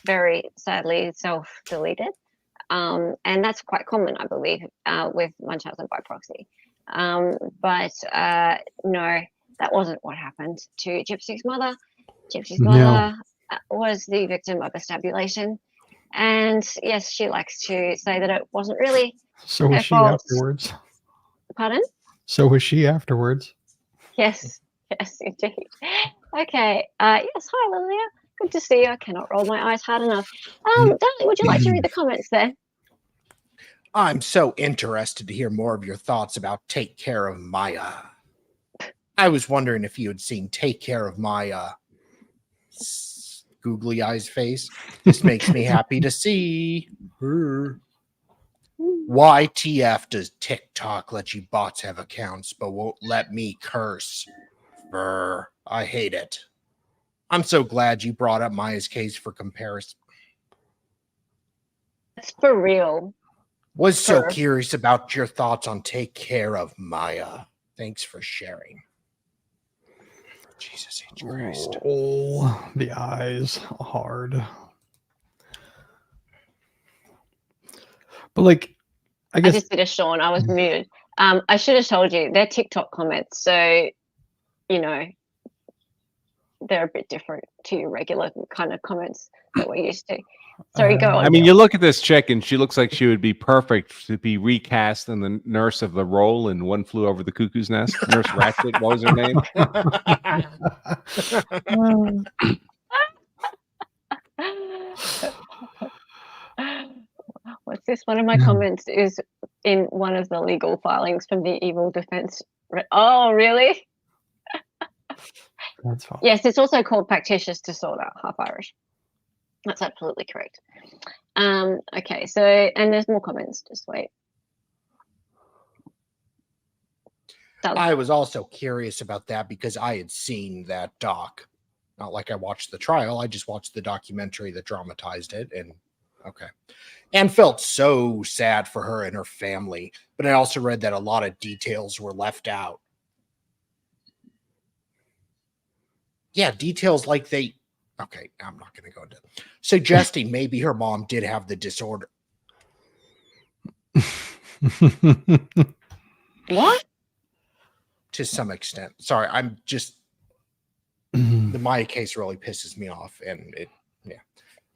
very sadly self-deleted. And that's quite common, I believe, with Munchausen by proxy. But no, that wasn't what happened to Gypsy's mother. Gypsy's mother was the victim of a stabulation. And yes, she likes to say that it wasn't really so was she fault. Afterwards. Pardon? So was she afterwards. Yes, yes, indeed. Okay. Yes, hi, Lilia. Good to see you. I cannot roll my eyes hard enough. Dali, would you like to read the comments there? I'm so interested to hear more of your thoughts about Take Care of Maya. I was wondering if you had seen Take Care of Maya. Googly eyes face. This makes me happy to see her. YTF does TikTok let you bots have accounts but won't let me curse? Brr, I hate it. I'm so glad you brought up Maya's case for comparison. It's for real. Was so curious about your thoughts on Take Care of Maya. Thanks for sharing. Jesus H. Christ. Oh, the eyes hard. But like, I guess I just did a Sean. I was muted. I should have told you they're TikTok comments. So, you know, they're a bit different to your regular kind of comments that we're used to. Sorry, go on. I mean, you look at this chick and she looks like she would be perfect to be recast in the nurse of the role in One Flew Over the Cuckoo's Nest. Nurse Ratchet, what was her name? What's this? One of my comments is in one of the legal filings from the evil defense. Oh, really? That's fine. Yes, it's also called factitious disorder, half Irish. That's absolutely correct. Okay, so, and there's more comments, just wait. I was also curious about that because I had seen that doc. Not like I watched the trial, I just watched the documentary that dramatized it, and okay. And felt so sad for her and her family, but I also read that a lot of details were left out. Yeah, details like they... Okay, I'm not going to go into it. Suggesting maybe her mom did have the disorder. What? To some extent. Sorry, I'm just... the Maya case really pisses me off, and it... Yeah.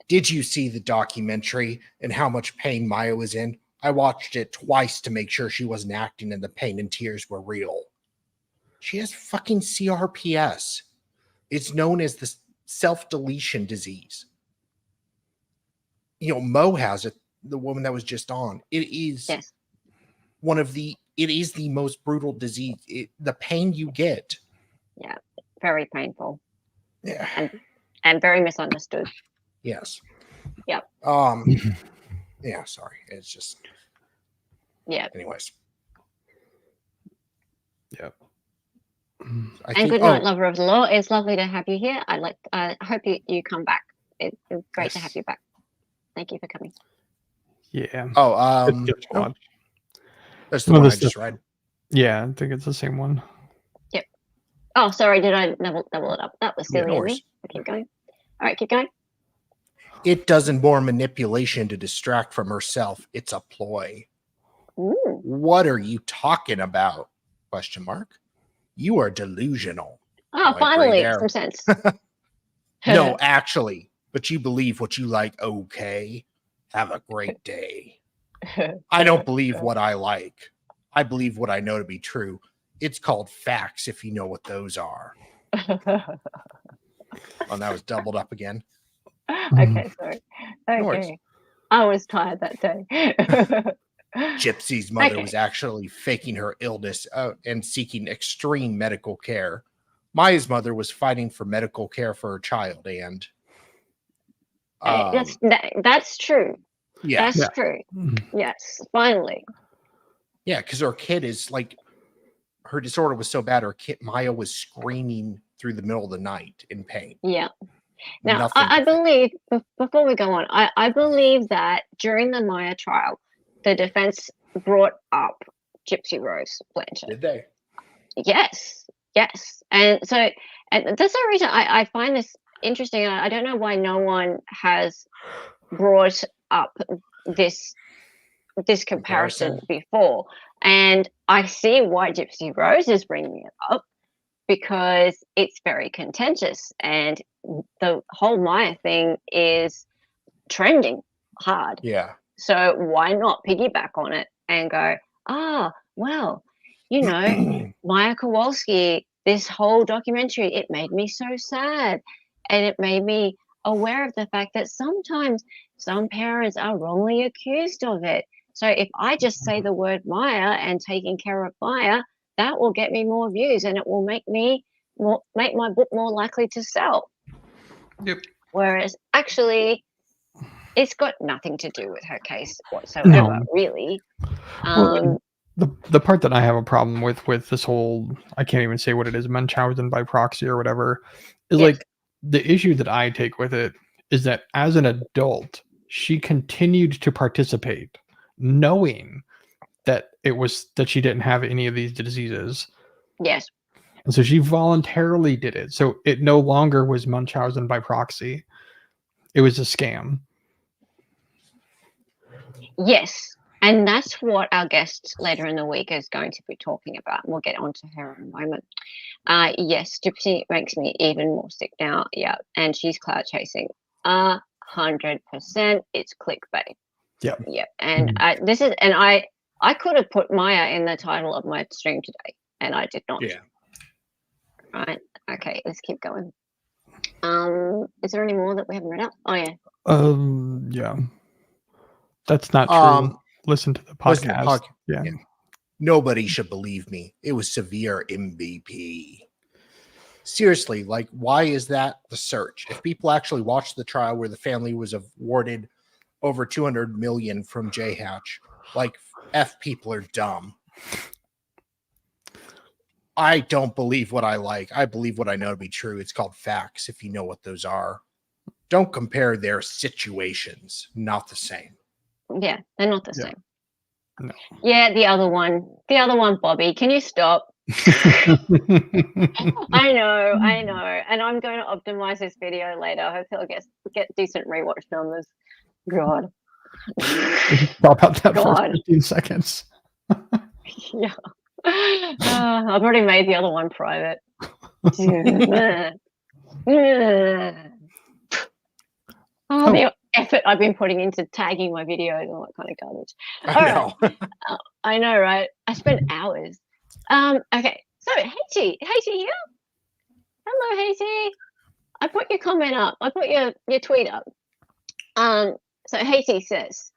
Did you see the documentary and how much pain Maya was in? I watched it twice to make sure she wasn't acting and the pain and tears were real. She has fucking CRPS. It's known as the self-deletion disease. You know, Mo has it, the woman that was just on. It is one of the, it is the most brutal disease. The pain you get. Yeah, very painful. Yeah. And very misunderstood. Yes. Yep. Yeah, sorry. It's just. Yeah. Anyways. Yep. And good night, lover of the law. It's lovely to have you here. I hope you come back. It's great to have you back. Thank you for coming. Yeah. Oh, no. That's the one I just read. Yeah, I think it's the same one. Yep. Oh, sorry. Did I double it up? That was silly of me. Keep going. All right, keep going. It doesn't more manipulation to distract from herself. It's a ploy. Ooh. What are you talking about? Question mark. You are delusional. Oh, finally, some sense. No, actually, but you believe what you like. Okay. Have a great day. I don't believe what I like. I believe what I know to be true. It's called facts if you know what those are. Oh, that was doubled up again. Okay, sorry. Okay. I was tired that day. Gypsy's mother was actually faking her illness and seeking extreme medical care. Maya's mother was fighting for medical care for her child, and that's true. Yeah, that's true. Yes, finally. Yeah, because her kid is like, her disorder was so bad, her kid Maya was screaming through the middle of the night in pain. Yeah. Now, I believe, before we go on, I believe that during the Maya trial, the defense brought up Gypsy Rose Blanchard. Did they? Yes. And so, and that's the reason I find this interesting. I don't know why no one has brought up this comparison before. And I see why Gypsy Rose is bringing it up, because it's very contentious and the whole Maya thing is trending hard. Yeah. So why not piggyback on it and go, well, you know, Maya Kowalski, this whole documentary, it made me so sad. And it made me aware of the fact that sometimes some parents are wrongly accused of it. So if I just say the word Maya and taking care of Maya, that will get me more views and it will make my book more likely to sell. Yep. Whereas actually, it's got nothing to do with her case whatsoever, really. Well, the part that I have a problem with this whole, I can't even say what it is, Munchausen by proxy or whatever, is like the issue that I take with it is that as an adult, she continued to participate, knowing that that she didn't have any of these diseases. Yes. And so she voluntarily did it. So it no longer was Munchausen by proxy. It was a scam. Yes. And that's what our guest later in the week is going to be talking about. We'll get onto her in a moment. Yes, Gypsy makes me even more sick now. Yeah, and she's cloud chasing. 100%. It's clickbait. Yeah. Yeah, and I could have put Maya in the title of my stream today, and I did not. Yeah. Right. Okay, let's keep going. Is there any more that we haven't read out? Oh yeah. Yeah. That's not true. Listen to the Listen to podcast. Yeah. Nobody should believe me. It was severe MVP. Seriously, like, why is that the search? If people actually watched the trial where the family was awarded over 200 million from J Hatch, like, people are dumb. I don't believe what I like. I believe what I know to be true. It's called facts, if you know what those are. Don't compare their situations. Not the same. Yeah, they're not the same. No. Yeah, the other one, Bobby. Can you stop? I know, and I'm going to optimize this video later. I hope it'll get decent rewatch numbers. God. Stop out that for 15 seconds. Yeah. I've already made the other one private. The effort I've been putting into tagging my videos and all that kind of garbage. I know, right? I spent hours. Okay, so Haiti here. Hello, Haiti. I put your comment up. I put your tweet up. So Haiti says,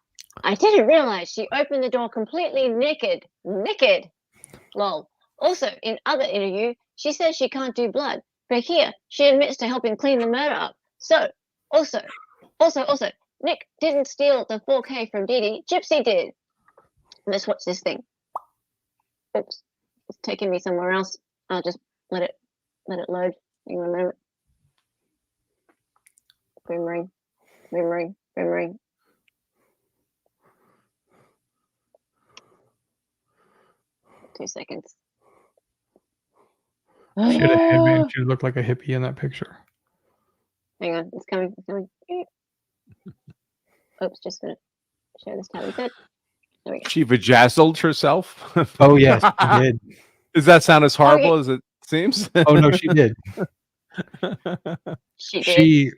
I didn't realize she opened the door completely naked. Lol. Also, in other interview, she says she can't do blood, but here she admits to helping clean the murder up. So, also, Nick didn't steal the 4K from Dee Dee. Gypsy did. Let's watch this thing. Oops, it's taking me somewhere else. I'll just let it load. Hang on a moment. Boom ring. 2 seconds. She had a hippie. She looked like a hippie in that picture. Hang on, it's coming. Oops, just gonna share this tab instead. There we go. She vajazzled herself. Oh yes, she did. Does that sound as horrible as it seems? Oh no, she did. She did.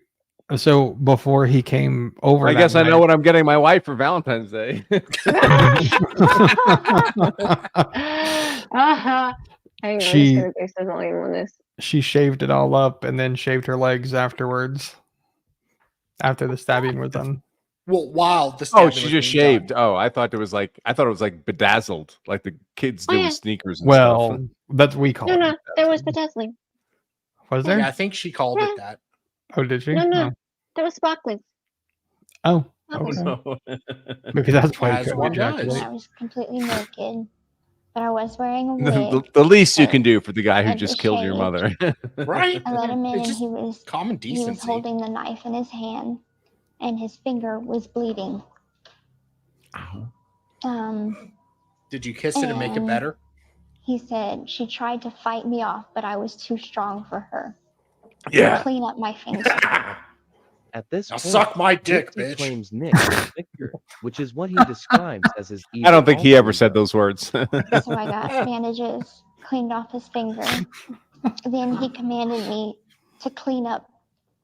So before he came over, I guess I know what I'm getting my wife for Valentine's Day. Hang on, She- I'm just gonna boost the volume on this. She shaved it all up and then shaved her legs afterwards. After the stabbing was done. Well, while the Oh, stabbing she was just being shaved. done. Oh, I thought it was like bedazzled, like the kids do Oh, yeah. with sneakers and Well, stuff. that's we call No, it. there was bedazzling. Was there? Yeah, I think she called it that. Oh, did she? No, there was sparkling. Oh, That was- okay. Maybe that's why As you one couldn't does. ejaculate. I was completely naked, but I was wearing a wig. The least you can do for the guy who and just was killed your shaved. mother. Right? I let him in, It's and just he was common he was decency. holding the knife in his hand, and his finger was bleeding. Did you kiss it to make it and better? He said she tried to fight me off, but I was too strong for her. Yeah. Clean up my finger. At this Now point, suck my dick, Gypsy bitch. claims Nick is Victor, which is what he describes as his I don't evil think he ever alter said ego. those words. So I got bandages, cleaned off his finger. Then he commanded me to clean up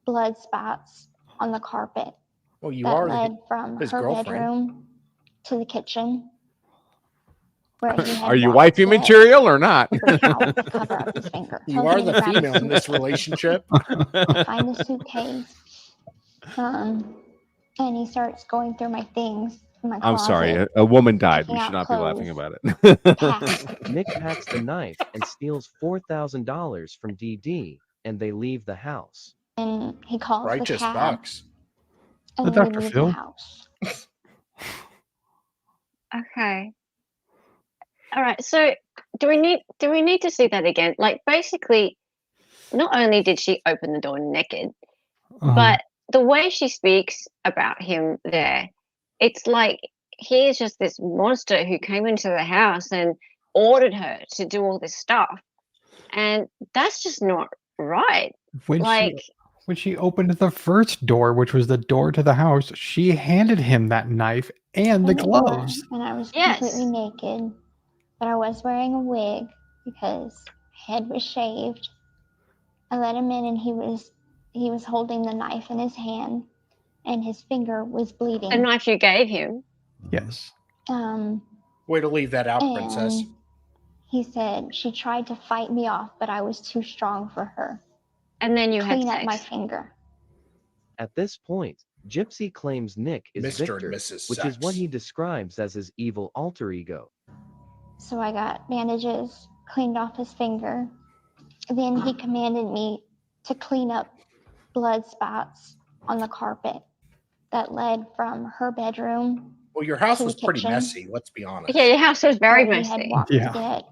blood spots on the carpet Well, you that are led from his her girlfriend. bedroom to the kitchen. Where he had Are you walked wifey to material or not? with a towel to cover up his finger. You So are he the grabbed a female in this suitcase. relationship. I find the suitcase. And he starts going through my things in my I'm closet. sorry, a woman died. We picking should out not be laughing clothes, about it. packs. Nick packs the knife and steals $4,000 from Dee Dee, and they leave the house. And he calls Righteous the cab. bucks. And The we Dr. leave Phil. the house. Okay. All right. So do we need to see that again? Like basically, not only did she open the door naked, but the way she speaks about him there, it's like he is just this monster who came into the house and ordered her to do all this stuff. And that's just not right. When Like When she opened the first door, which was the door to the house, she handed him that knife and the gloves. And I was completely naked, but I was wearing a wig because my head was shaved. I let him in, and he was holding the knife in his hand, and his finger was bleeding. The knife you gave him? Yes. Way to leave that out, princess. He said she tried to fight me off, but I was too strong for her. And then you clean had up my sex. finger. At this point, Gypsy claims Nick is Mr. and Victor, Mrs. which is what Sex. he describes as his evil alter ego. So I got bandages, cleaned off his finger. Then he commanded me to clean up blood spots on the carpet that led from her bedroom. Well, your house to was the pretty kitchen. messy. Let's be honest. Yeah, your house was very Where he had messy. walked to get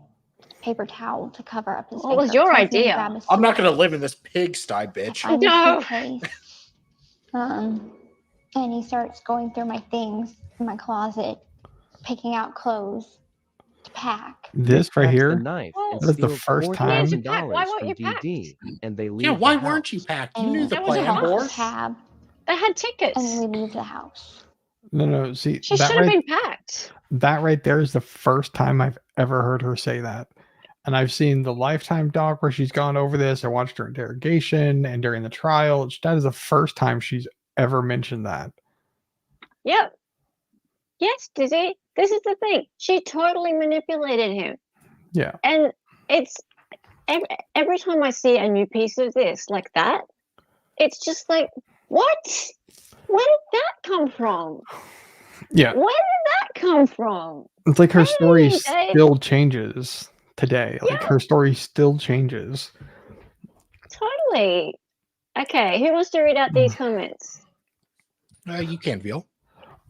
paper towel to cover up his What was finger. your So I was gonna idea? grab a I'm not going to live in this pigsty, bitch. find No. a suitcase. And he starts going through my things in my closet, picking out clothes to pack. This right Packs the here, knife and that is the steals first time. Why $4,000 weren't from you Dee packed? Dee, and they leave Yeah, why the weren't house. you packed? You knew the There was a plan, bus. boy. Cab, They had tickets. and we leave the house. No, see, She that should have right, been packed. that right there is the first time I've ever heard her say that. And I've seen the Lifetime doc where she's gone over this. I watched her interrogation and during the trial. That is the first time she's ever mentioned that. Yep. Yes, Dizzy. This is the thing. She totally manipulated him. Yeah. And it's every time I see a new piece of this like that, it's just like, what? Where did that come from? Yeah. Where did that come from? It's like her Hey, story Dave. still changes today. Like her story still changes. Totally. Okay, who wants to read out these comments? You can, Veal.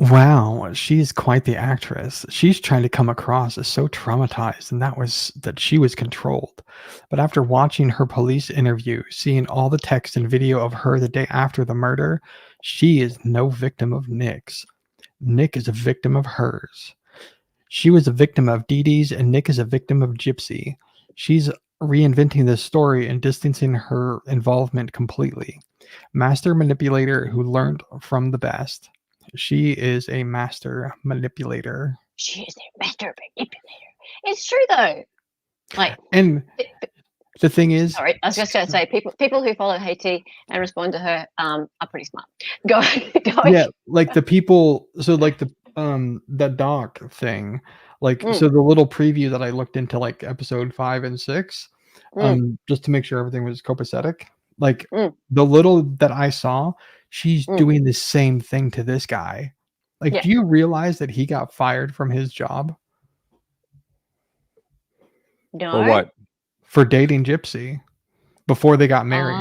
Wow, she's quite the actress. She's trying to come across as so traumatized, and that she was controlled. But after watching her police interview, seeing all the text and video of her the day after the murder, she is no victim of Nick's. Nick is a victim of hers. She was a victim of Dee Dee's, and Nick is a victim of Gypsy. She's reinventing this story and distancing her involvement completely. Master manipulator who learned from the best. She is a master manipulator. She is a master manipulator. It's true though. Like, and the thing is, sorry, I was just going to say, people who follow Haiti and respond to her are pretty smart. Go. Yeah, like the people. So like the doc thing. Like so the little preview that I looked into, like episode 5 and 6, just to make sure everything was copacetic. Like the little that I saw, she's doing the same thing to this guy. Like, do you realize that he got fired from his job? No. For what? For dating Gypsy before they got married.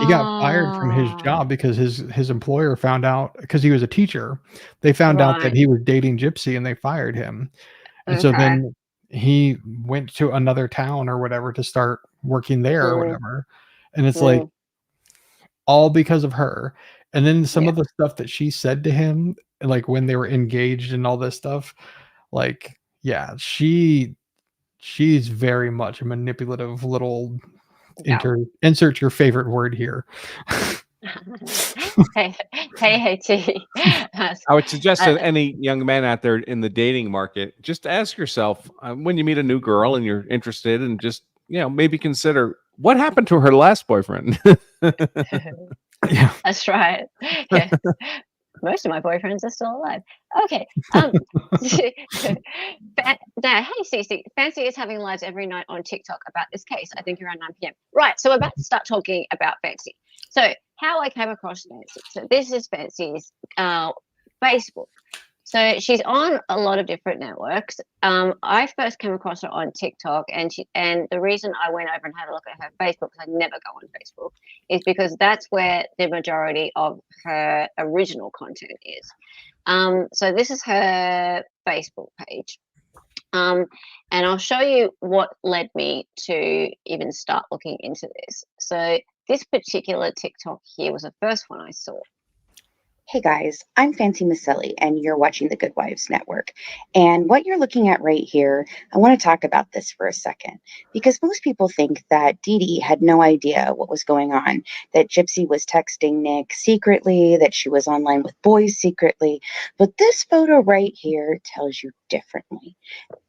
He got fired from his job because his employer found out, because he was a teacher. They found out that he was dating Gypsy and they fired him. And so then he went to another town or whatever to start working there or whatever. And it's like all because of her. And then some of the stuff that she said to him, like when they were engaged and all this stuff, like, yeah, she's very much a manipulative little insert your favorite word here. hey, T. I would suggest that any young man out there in the dating market, just ask yourself when you meet a new girl and you're interested, and just, maybe consider what happened to her last boyfriend. Yeah, that's right. Yeah. Most of my boyfriends are still alive. Okay. Now, hey, Cece, Fancy is having lives every night on TikTok about this case. I think around 9 p.m. Right. So we're about to start talking about Fancy. So how I came across Fancy. So this is Fancy's Facebook. So she's on a lot of different networks. I first came across her on TikTok, and the reason I went over and had a look at her Facebook, because I never go on Facebook, is because that's where the majority of her original content is. So this is her Facebook page. And I'll show you what led me to even start looking into this. So this particular TikTok here was the first one I saw. Hey guys, I'm Fancy Maselli, and you're watching the Good Wives Network. And what you're looking at right here, I want to talk about this for a second, because most people think that Dee Dee had no idea what was going on, that Gypsy was texting Nick secretly, that she was online with boys secretly. But this photo right here tells you differently.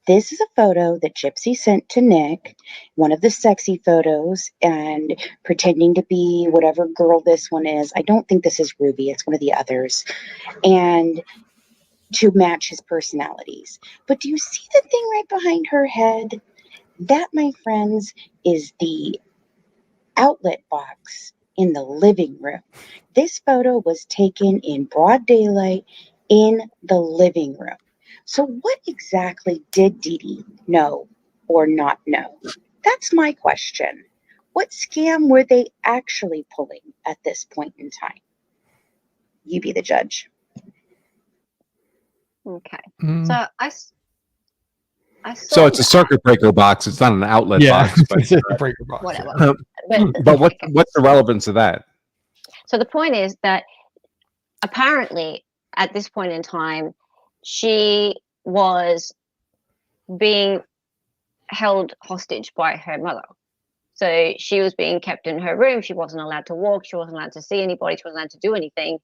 This is a photo that Gypsy sent to Nick, one of the sexy photos, and pretending to be whatever girl this one is. I don't think this is Ruby, it's one of the others. And to match his personalities. But do you see the thing right behind her head? That, my friends, is the outlet box in the living room. This photo was taken in broad daylight in the living room. So what exactly did Dee Dee know or not know? That's my question. What scam were they actually pulling at this point in time? You be the judge. Okay. Mm. I So it's a circuit breaker box. It's not an outlet box. But, circuit breaker box. Whatever. But what's the relevance of that? So the point is that apparently at this point in time, she was being held hostage by her mother. So she was being kept in her room. She wasn't allowed to walk. She wasn't allowed to see anybody. She wasn't allowed to do anything.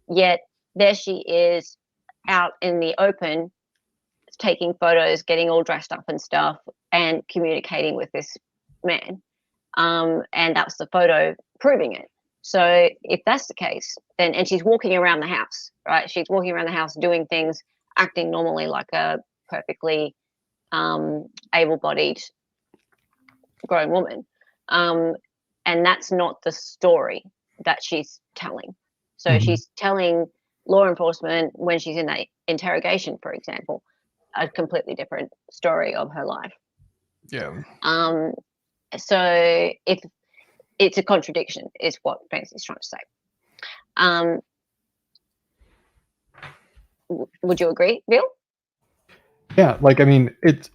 Yet there she is out in the open, taking photos, getting all dressed up and stuff, and communicating with this man. And that's the photo proving it. So if that's the case, then, and she's walking around the house, right? She's walking around the house doing things, acting normally like a perfectly able-bodied grown woman. And that's not the story that she's telling. So she's telling law enforcement when she's in that interrogation, for example, a completely different story of her life. Yeah. So if it's a contradiction, is what Fancy's trying to say. Would you agree, Bill? Yeah, like I mean, it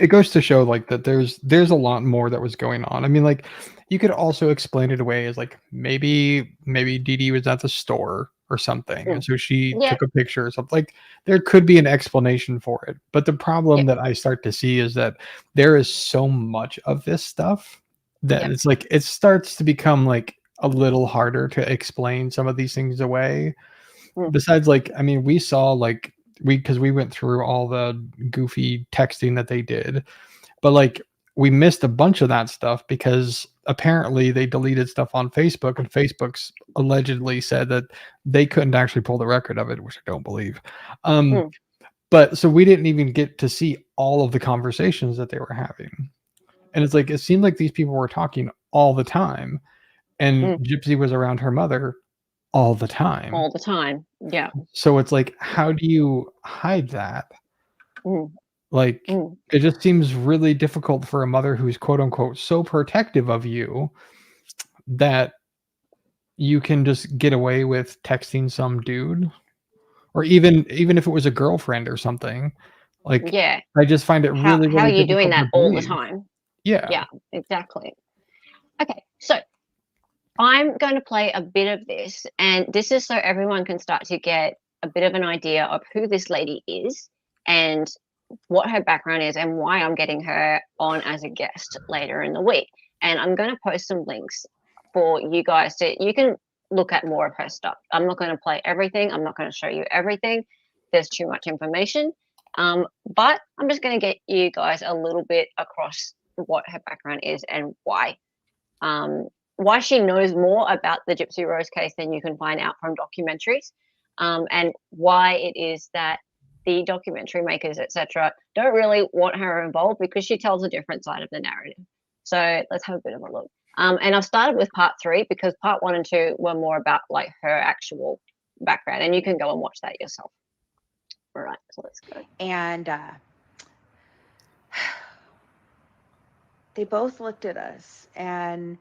goes to show like that there's a lot more that was going on. I mean, like you could also explain it away as like maybe Dee Dee was at the store or something, and so she took a picture or something. Like there could be an explanation for it, but the problem that I start to see is that there is so much of this stuff that it's like it starts to become like a little harder to explain some of these things away. Besides, like I mean, we saw like because we went through all the goofy texting that they did, but like we missed a bunch of that stuff because apparently they deleted stuff on Facebook, and Facebook's allegedly said that they couldn't actually pull the record of it, which I don't believe. But so we didn't even get to see all of the conversations that they were having. And it's like, it seemed like these people were talking all the time, and Gypsy was around her mother all the time. All the time. Yeah. So it's like, how do you hide that? Like, it just seems really difficult for a mother who's quote unquote so protective of you that you can just get away with texting some dude, or even if it was a girlfriend or something. Like, I just find it really how are you doing difficult that to all the believe. time? Yeah, exactly. Okay, so I'm going to play a bit of this, and this is so everyone can start to get a bit of an idea of who this lady is and what her background is and why I'm getting her on as a guest later in the week. And I'm going to post some links for you guys you can look at more of her stuff. I'm not going to play everything. I'm not going to show you everything. There's too much information. But I'm just going to get you guys a little bit across what her background is and why she knows more about the Gypsy Rose case than you can find out from documentaries, and why it is that the documentary makers, etc., don't really want her involved because she tells a different side of the narrative. So let's have a bit of a look. And I've started with part 3 because part 1 and 2 were more about like her actual background, and you can go and watch that yourself. All right, so let's go. And they both looked at us, and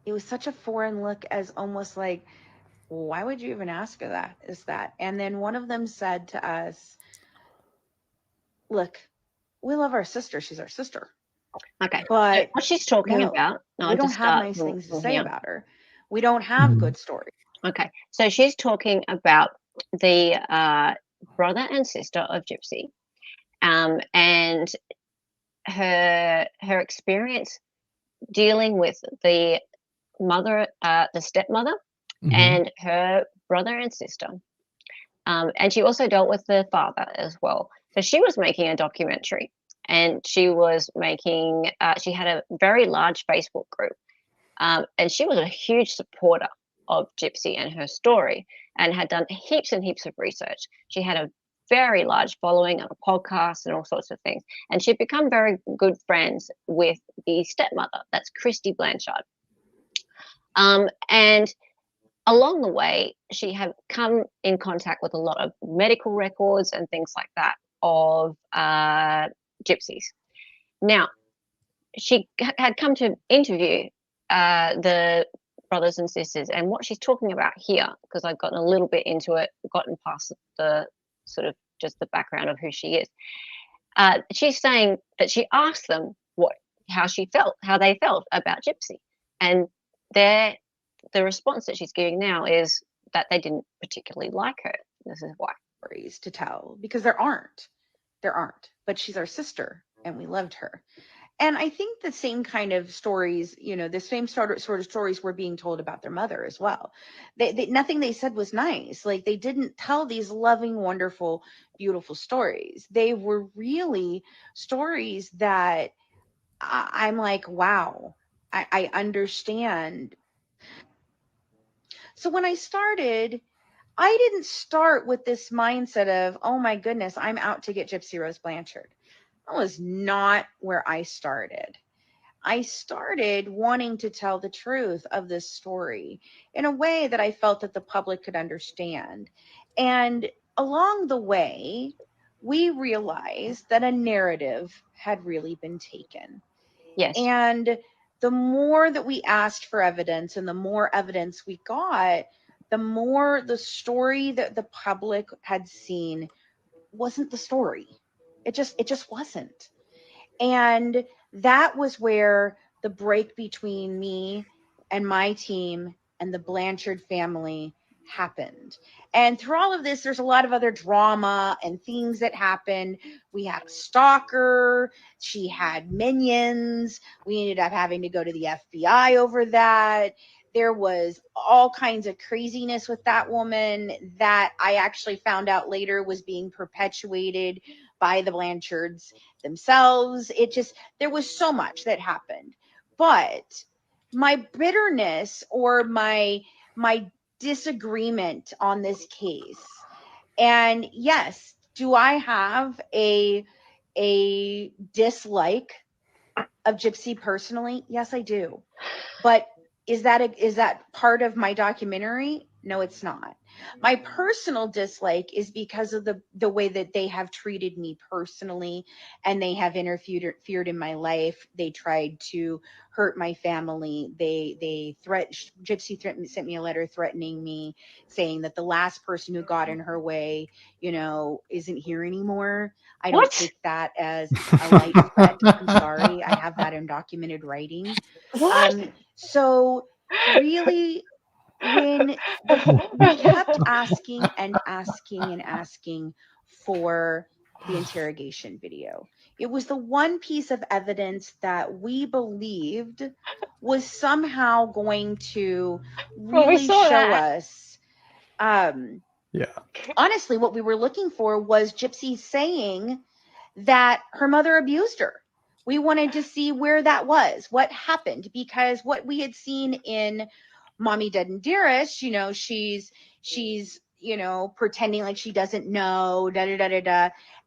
it was such a foreign look, as almost like, why would you even ask her that? Is that? And then one of them said to us, look, we love our sister. She's our sister. Okay. But so what she's talking about, we don't have nice things to say about her. We don't have good stories. Okay, so she's talking about the brother and sister of Gypsy, and her experience dealing with the mother, the stepmother, and her brother and sister. And she also dealt with the father as well. So she was making a documentary, and she was making, she had a very large Facebook group, and she was a huge supporter of Gypsy and her story, and had done heaps and heaps of research. She had a very large following on a podcast and all sorts of things. And she'd become very good friends with the stepmother, that's Christy Blanchard. And along the way, she had come in contact with a lot of medical records and things like that of Gypsies. Now, she had come to interview the brothers and sisters, and what she's talking about here, because I've gotten a little bit into it, gotten past the sort of just the background of who she is. She's saying that she asked them how they felt about Gypsy, and the response that she's giving now is that they didn't particularly like her. This is why. Stories to tell, because there aren't, but she's our sister and we loved her. And I think the same kind of stories, the same sort of stories were being told about their mother as well. Nothing they said was nice. Like, they didn't tell these loving, wonderful, beautiful stories. They were really stories that I'm like, wow, I understand. So when I started, I didn't start with this mindset of, oh my goodness, I'm out to get Gypsy Rose Blanchard. That was not where I started. I started wanting to tell the truth of this story in a way that I felt that the public could understand. And along the way, we realized that a narrative had really been taken. Yes. And the more that we asked for evidence and the more evidence we got, the more the story that the public had seen wasn't the story. It just wasn't. And that was where the break between me and my team and the Blanchard family happened. And through all of this, there's a lot of other drama and things that happened. We had a stalker. She had minions. We ended up having to go to the FBI over that. There was all kinds of craziness with that woman that I actually found out later was being perpetuated by the Blanchards themselves. There was so much that happened. But my bitterness or my disagreement on this case, and yes, do I have a dislike of Gypsy personally? Yes, I do. But is that part of my documentary? No, it's not. My personal dislike is because of the way that they have treated me personally, and they have interfered in my life. They tried to hurt my family. Gypsy sent me a letter threatening me, saying that the last person who got in her way, isn't here anymore. I don't take that as a light threat. I'm sorry. I have that in documented writing. So really, when we kept asking and asking and asking for the interrogation video, it was the one piece of evidence that we believed was somehow going to really show us. Honestly, what we were looking for was Gypsy saying that her mother abused her. We wanted to see where that was, what happened, because what we had seen in Mommy Dead and Dearest, she's pretending like she doesn't know,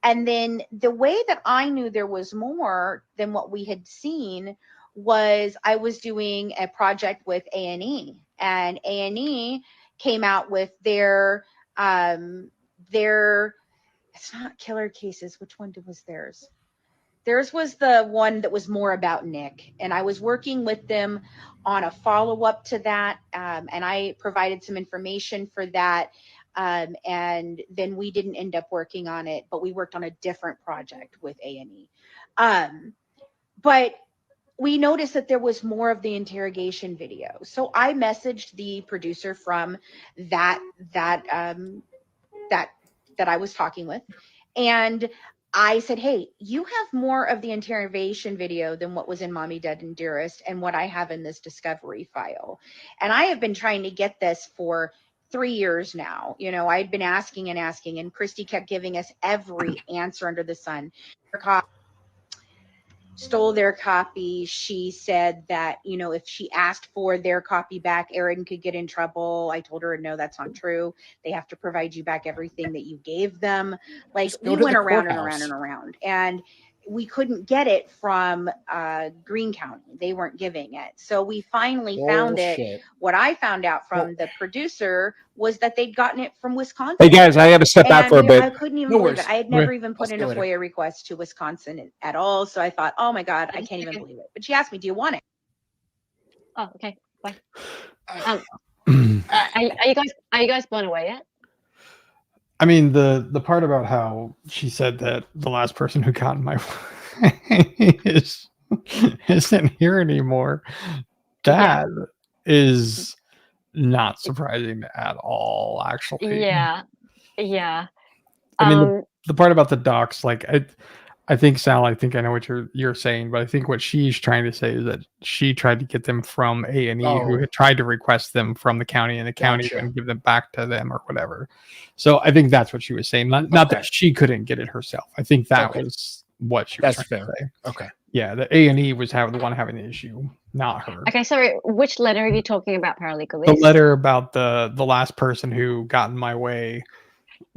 And then the way that I knew there was more than what we had seen was I was doing a project with A&E, and A&E came out with their it's not Killer Cases. Which one was theirs? Theirs was the one that was more about Nick, and I was working with them on a follow-up to that, and I provided some information for that, and then we didn't end up working on it, but we worked on a different project with A&E. But we noticed that there was more of the interrogation video. So I messaged the producer from that I was talking with, and I said, hey, you have more of the interrogation video than what was in Mommy, Dead, and Dearest and what I have in this discovery file. And I have been trying to get this for 3 years now. You know, I'd been asking and asking, and Christy kept giving us every answer under the sun. Stole their copy. She said that, you know, if she asked for their copy back, Aaron could get in trouble. I told her, no, that's not true. They have to provide you back everything that you gave them. Like, we went around and around and around, and we couldn't get it from Greene County. They weren't giving it. So we finally found it. What I found out from the producer was that they'd gotten it from Wisconsin. Hey guys, I got to step out for a bit. I couldn't even believe it. I had never even put in a FOIA request to Wisconsin at all. So I thought, oh my God, I can't even believe it. But she asked me, do you want it? Oh, okay. Bye. Are you guys blown away yet? I mean, the part about how she said that the last person who got in my way isn't here anymore, that is not surprising at all, actually. Yeah. Yeah. I mean, the part about the docs, like, I think, Sal, I think I know what you're saying, but I think what she's trying to say is that she tried to get them from A&E, who had tried to request them from the county, and the county wouldn't give them back to them or whatever. So I think that's what she was saying. Not that she couldn't get it herself. I think that was what she was trying to say. Okay. Yeah, the A&E was the one having the issue, not her. Okay, sorry. Which letter are you talking about, paralegal? The letter about the last person who got in my way.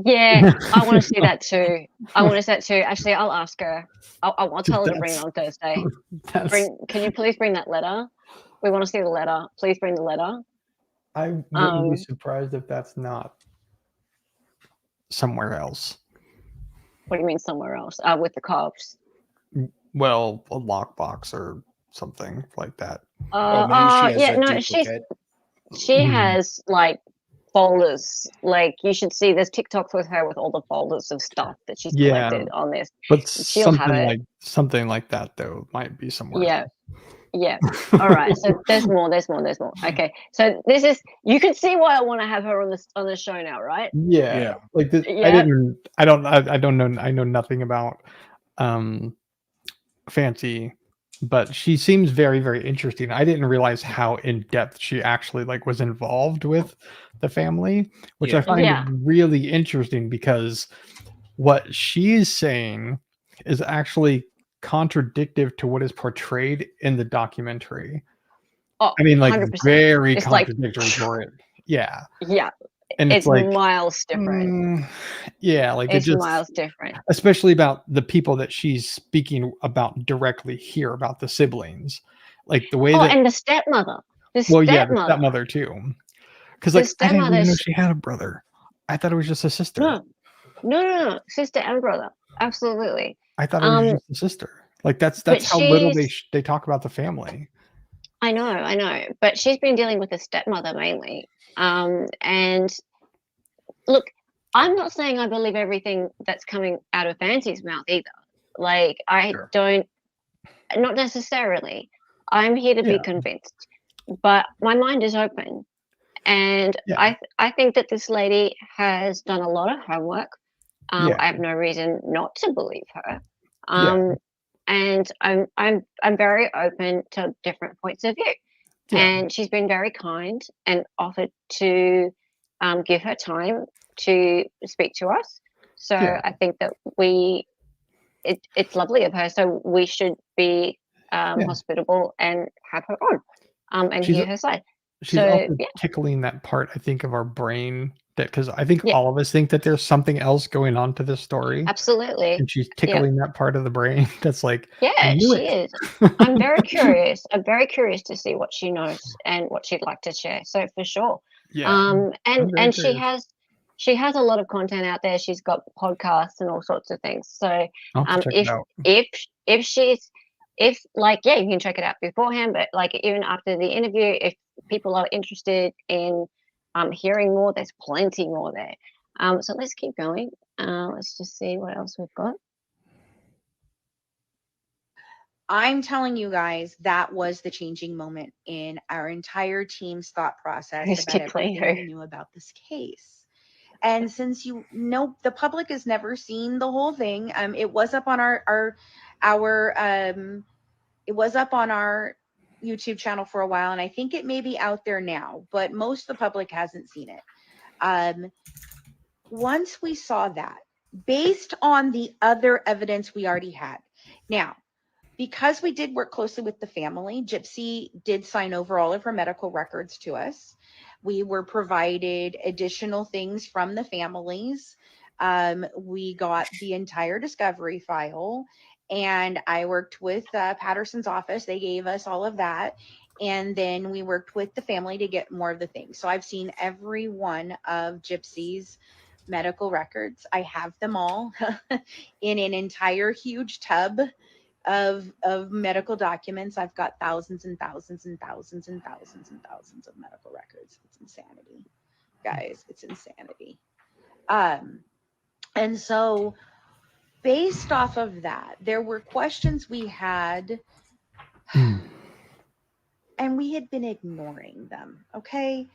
Yeah, I want to see that too. I want to see that too. Actually, I'll ask her. I'll tell her to bring it on Thursday. Can you please bring that letter? We want to see the letter. Please bring the letter. I wouldn't be surprised if that's not somewhere else. What do you mean somewhere else? With the cops? Well, a lockbox or something like that. She has like folders. Like, you should see, there's TikToks with her with all the folders of stuff that she's collected on this. But she'll have it. Something like that though might be somewhere. Yeah. All right. So there's more. Okay. So this is, you can see why I want to have her on the show now, right? Yeah. Like this, I don't know. I know nothing about Fancy, but she seems very, very interesting. I didn't realize how in depth she actually was involved with the family, which I find really interesting, because what she is saying is actually contradictory to what is portrayed in the documentary. Oh, I mean, 100%. Very contradictory for it. Yeah. Yeah. And it's miles different. It's just miles different. Especially about the people that she's speaking about directly here, about the siblings, like the way that. And the stepmother. The stepmother too. Because I didn't even know she had a brother. I thought it was just a sister. No, sister and brother. Absolutely. I thought it was just a sister. Like that's how little they talk about the family. I know, but she's been dealing with the stepmother mainly. And look, I'm not saying I believe everything that's coming out of Fancy's mouth either. Like, I don't, not necessarily. I'm here to be convinced, but my mind is open. And I think that this lady has done a lot of homework. I have no reason not to believe her. And I'm very open to different points of view. And she's been very kind and offered to give her time to speak to us. So I think that it's lovely of her. So we should be hospitable and have her on and hear her side. She's also tickling that part, I think, of our brain, that because I think all of us think that there's something else going on to this story. Absolutely. And she's tickling that part of the brain that's like, she is. I'm very curious. I'm very curious to see what she knows and what she'd like to share. So for sure. And she has a lot of content out there. She's got podcasts and all sorts of things. So if she's you can check it out beforehand, but even after the interview, if people are interested in hearing more, there's plenty more there. So let's keep going. Let's just see what else we've got. I'm telling you guys, that was the changing moment in our entire team's thought process about everything we knew about this case. And since you know the public has never seen the whole thing, it was up on our it was up on our YouTube channel for a while, and I think it may be out there now, but most of the public hasn't seen it. Once we saw that, based on the other evidence we already had, now, because we did work closely with the family, Gypsy did sign over all of her medical records to us. We were provided additional things from the families. We got the entire discovery file, and I worked with Patterson's office. They gave us all of that. And then we worked with the family to get more of the things. So I've seen every one of Gypsy's medical records. I have them all in an entire huge tub of medical documents. I've got thousands and thousands and thousands and thousands and thousands of medical records. It's insanity, guys. It's insanity. And so based off of that, there were questions we had and we had been ignoring them. Okay.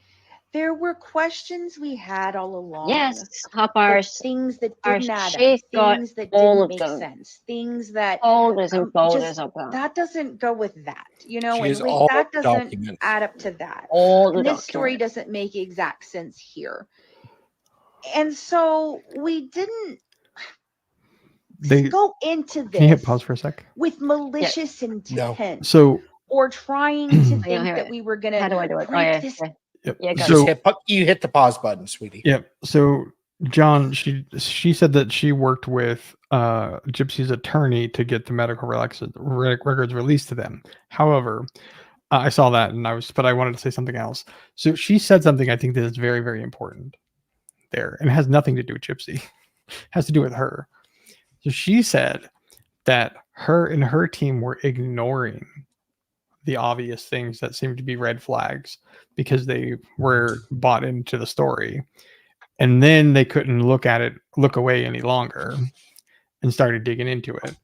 There were questions we had all along. Yes, Hoppers. Things that didn't add up. Things that didn't make sense. Things that folders and folders of them. That doesn't go with that, you know, She and has all that the doesn't documents. add up to that. All this story doesn't make exact sense here. And so we didn't go into this. Can you hit pause for a sec? With malicious intent. So or trying to think that we were going to. How do I do it? break this. Yep. Yeah, So you hit the pause button, sweetie. Yep. So John, she said that she worked with Gypsy's attorney to get the medical records released to them. However, I saw that and but I wanted to say something else. So she said something I think that is very, very important there, and it has nothing to do with Gypsy. It has to do with her. So she said that her and her team were ignoring the obvious things that seemed to be red flags because they were bought into the story, and then they couldn't look away any longer and started digging into it.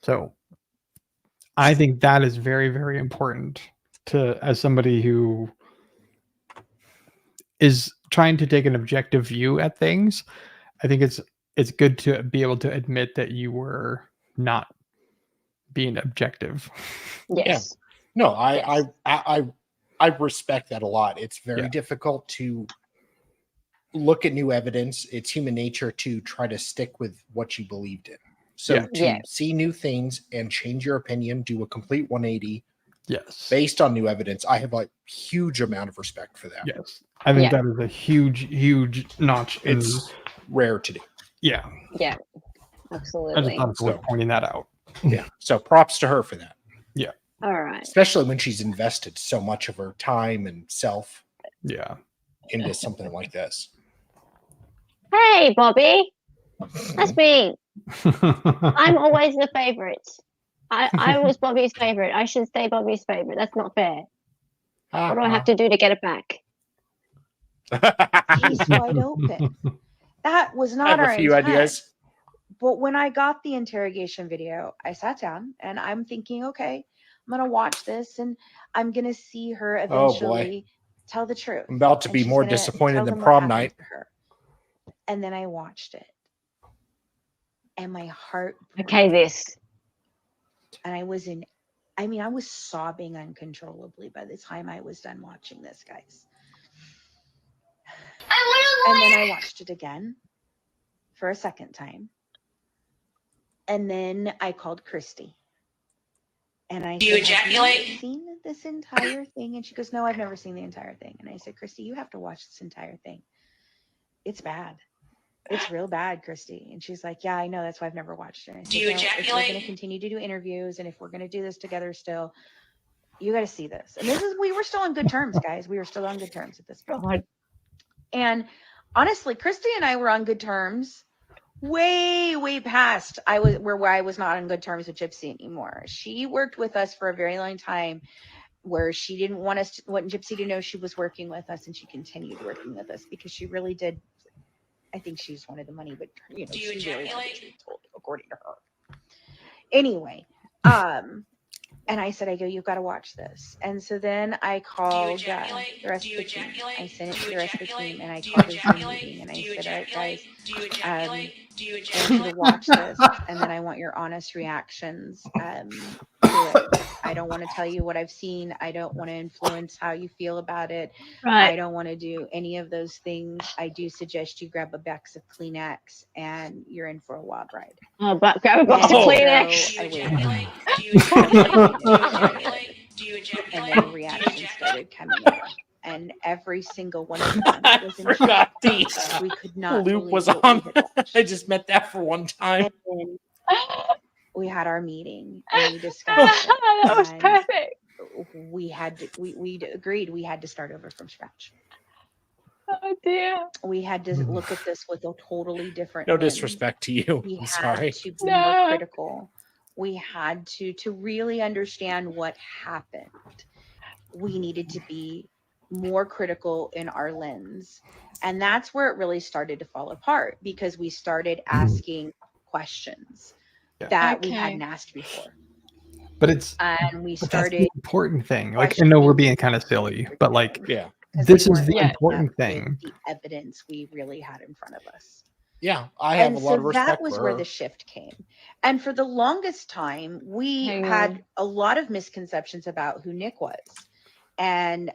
So I think that is very, very important as somebody who is trying to take an objective view at things. I think it's good to be able to admit that you were not being objective. Yes. Yeah. No, I respect that a lot. It's very difficult to look at new evidence. It's human nature to try to stick with what you believed in. So to see new things and change your opinion, do a complete 180. Yes. Based on new evidence, I have a huge amount of respect for that. Yes. I think that is a huge, huge notch. It's rare to do. Yeah. Yeah. I Absolutely. just thought pointing that out. Yeah. So props to her for that. Yeah. All right. Especially when she's invested so much of her time and self into something like this. Hey, Bobby. That's me. I'm always the favorite. I was Bobby's favorite. I should stay Bobby's favorite. That's not fair. What do I have to do to get it back? He's wide open. That was not our intent. Ideas. But when I got the interrogation video, I sat down and I'm thinking, okay, I'm going to watch this and I'm going to see her eventually tell the truth. I'm about to be more disappointed than prom night. And then I watched it. And my heart broke. Okay, this. And I was sobbing uncontrollably by the time I was done watching this, guys. And then I watched it again for a second time. And then I called Christy. And I said, ejaculate? Have you seen this entire thing? And she goes, no, I've never seen the entire thing. And I said, Christy, you have to watch this entire thing. It's bad. It's real bad, Christy. And she's like, yeah, I know. That's why I've never watched it. And I said, Do you ejaculate? If we're going to continue to do interviews and if we're going to do this together still, you got to see this. And we were still on good terms, guys. We were still on good terms at this point. And honestly, Christy and I were on good terms way past where I was not on good terms with Gypsy anymore. She worked with us for a very long time where she didn't want Gypsy to know she was working with us, and she continued working with us because she really did. I think she just wanted the money, but Do you she really ejaculate? wanted to be told, according to her. Anyway, And I said, you've got to watch this. And so then I called the rest of the team. I sent it to the rest of the team, and I called a Zoom meeting, and I said, all right, guys, I want you to watch this, and then I want your honest reactions to it. I don't want to tell you what I've seen. I don't want to influence how you feel about it. Right. I don't want to do any of those things. I do suggest you grab a box of Kleenex, and you're in for a wild ride. Oh, but grab a box of Kleenex. So I waited. And then the reactions started coming in. And every single one of them was in shock. We could not Loop believe was what on. we had watched. I just met that for one time. And then we had our meeting and we discussed it. That was perfect. We had to, we agreed we had to start over from scratch. Oh dear. We had to look at this with a totally different No lens. disrespect to you. We I'm had sorry. to be more critical. We had to really understand what happened. We needed to be more critical in our lens. And that's where it really started to fall apart, because we started asking questions that we hadn't asked before. But it's and we but that's started the important thing. Like, I know we're being kind of silly, but like, yeah, this is the important thing. the evidence we really had in front of us. Yeah, I have And a lot of respect that was for where her. the shift came. And for the longest time, we Hang had on. a lot of misconceptions about who Nick was. And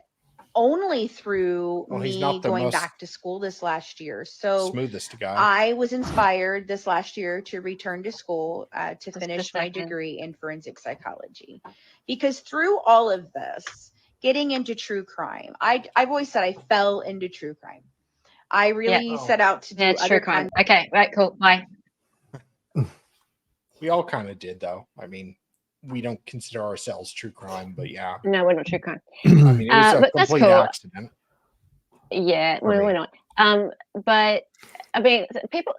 only through Well, he's me not the going most back to school this last year. So smoothest guy. I was inspired this last year to return to school to finish my second. degree in forensic psychology. Because through all of this, getting into true crime, I've always said I fell into true crime. I really set out to do That's other true crime. kinds. Okay, right, cool. Bye. We all kind of did, though. I mean, we don't consider ourselves true crime, but yeah. No, we're not true crime. I mean, it was a But that's complete cool. accident. Yeah, For well, me. we're not. But I mean, people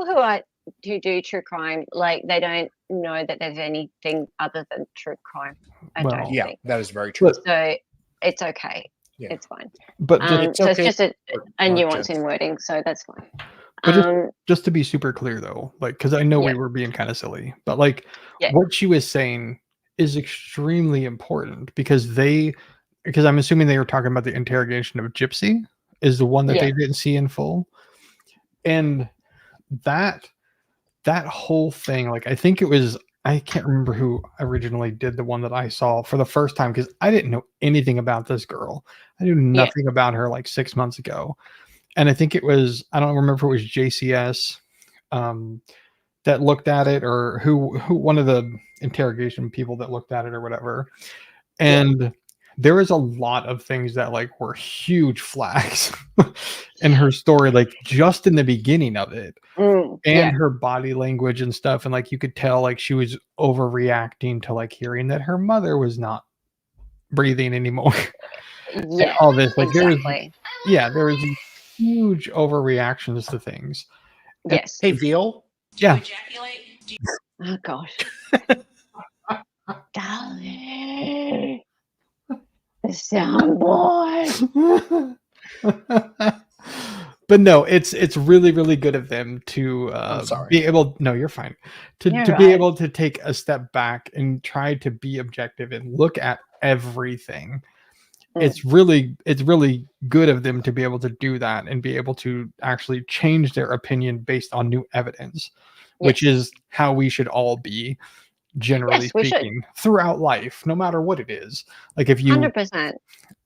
who do true crime, like, they don't know that there's anything other than true crime. I Well, don't Yeah, think. that is very true. So it's okay. Yeah. It's fine. But It's so okay it's just a for nuance Jen. in wording, so that's fine. But just to be super clear though, like, because I know we Yeah. were being kind of silly, but like Yeah. what she was saying is extremely important because I'm assuming they were talking about the interrogation of Gypsy is the one that they didn't see in full. And that whole thing, like, I think it was, I can't remember who originally did the one that I saw for the first time because I didn't know anything about this girl. I knew nothing about her like 6 months ago. And I think it was, I don't remember if it was JCS that looked at it or who one of the interrogation people that looked at it or whatever. And there was a lot of things that like were huge flags in her story, like just in the beginning of it. And her body language and stuff. And like you could tell like she was overreacting to like hearing that her mother was not breathing anymore. And all this. Like there was huge overreactions to things. Yes. Hey, Veal. Yeah. Oh gosh. Dali. The soundboard. But no, it's really, really good of them to be able. No, you're fine. To be able to take a step back and try to be objective and look at everything. It's really good of them to be able to do that and be able to actually change their opinion based on new evidence, which is how we should all be, generally speaking, throughout life, no matter what it is. Like if you 100%.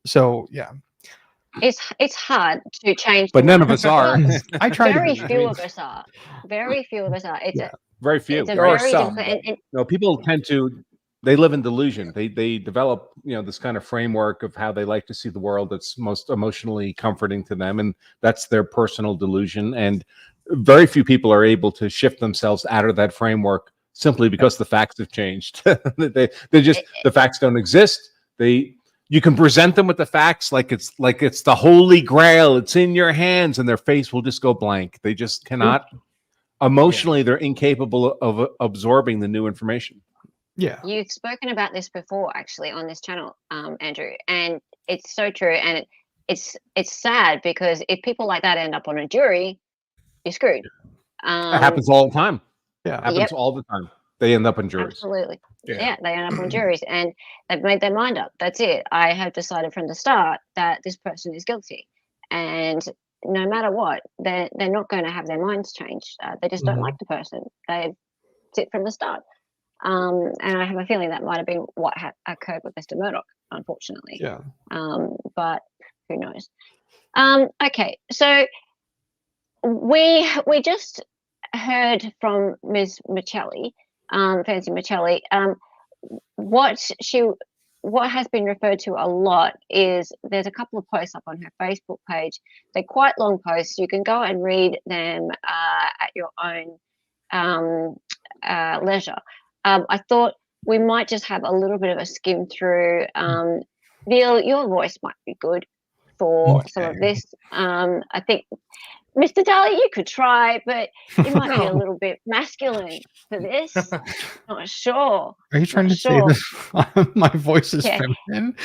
So yeah. It's hard to change, but none of us are. I try. Very few of us are. Very few of us are. It's very few. It's a There are very some. difficult- No, people tend to. They live in delusion. They develop, this kind of framework of how they like to see the world that's most emotionally comforting to them, and that's their personal delusion. And very few people are able to shift themselves out of that framework simply because the facts have changed. they just the facts don't exist. You can present them with the facts like it's the holy grail. It's in your hands, and their face will just go blank. They just cannot. Emotionally, they're incapable of absorbing the new information. Yeah. You've spoken about this before, actually, on this channel, Andrew, and it's so true. And it's sad because if people like that end up on a jury, you're screwed. It happens all the time. Yeah, it happens all the time. They end up in juries. Absolutely. Yeah, they end up on juries and they've made their mind up. That's it. I have decided from the start that this person is guilty. And no matter what, they're not going to have their minds changed. They just don't like the person. That's it from the start. And I have a feeling that might have been what occurred with Mr. Murdoch, unfortunately. Yeah. But who knows? Okay, so we just heard from Ms. Michelli, Fancy Michelli. What has been referred to a lot is there's a couple of posts up on her Facebook page. They're quite long posts. You can go and read them at your own leisure. I thought we might just have a little bit of a skim through. Neil, your voice might be good for some of this. I think, Mr. Dali, you could try, but you might be a little bit masculine for this. Not sure. Are you trying to say this? My voice is feminine?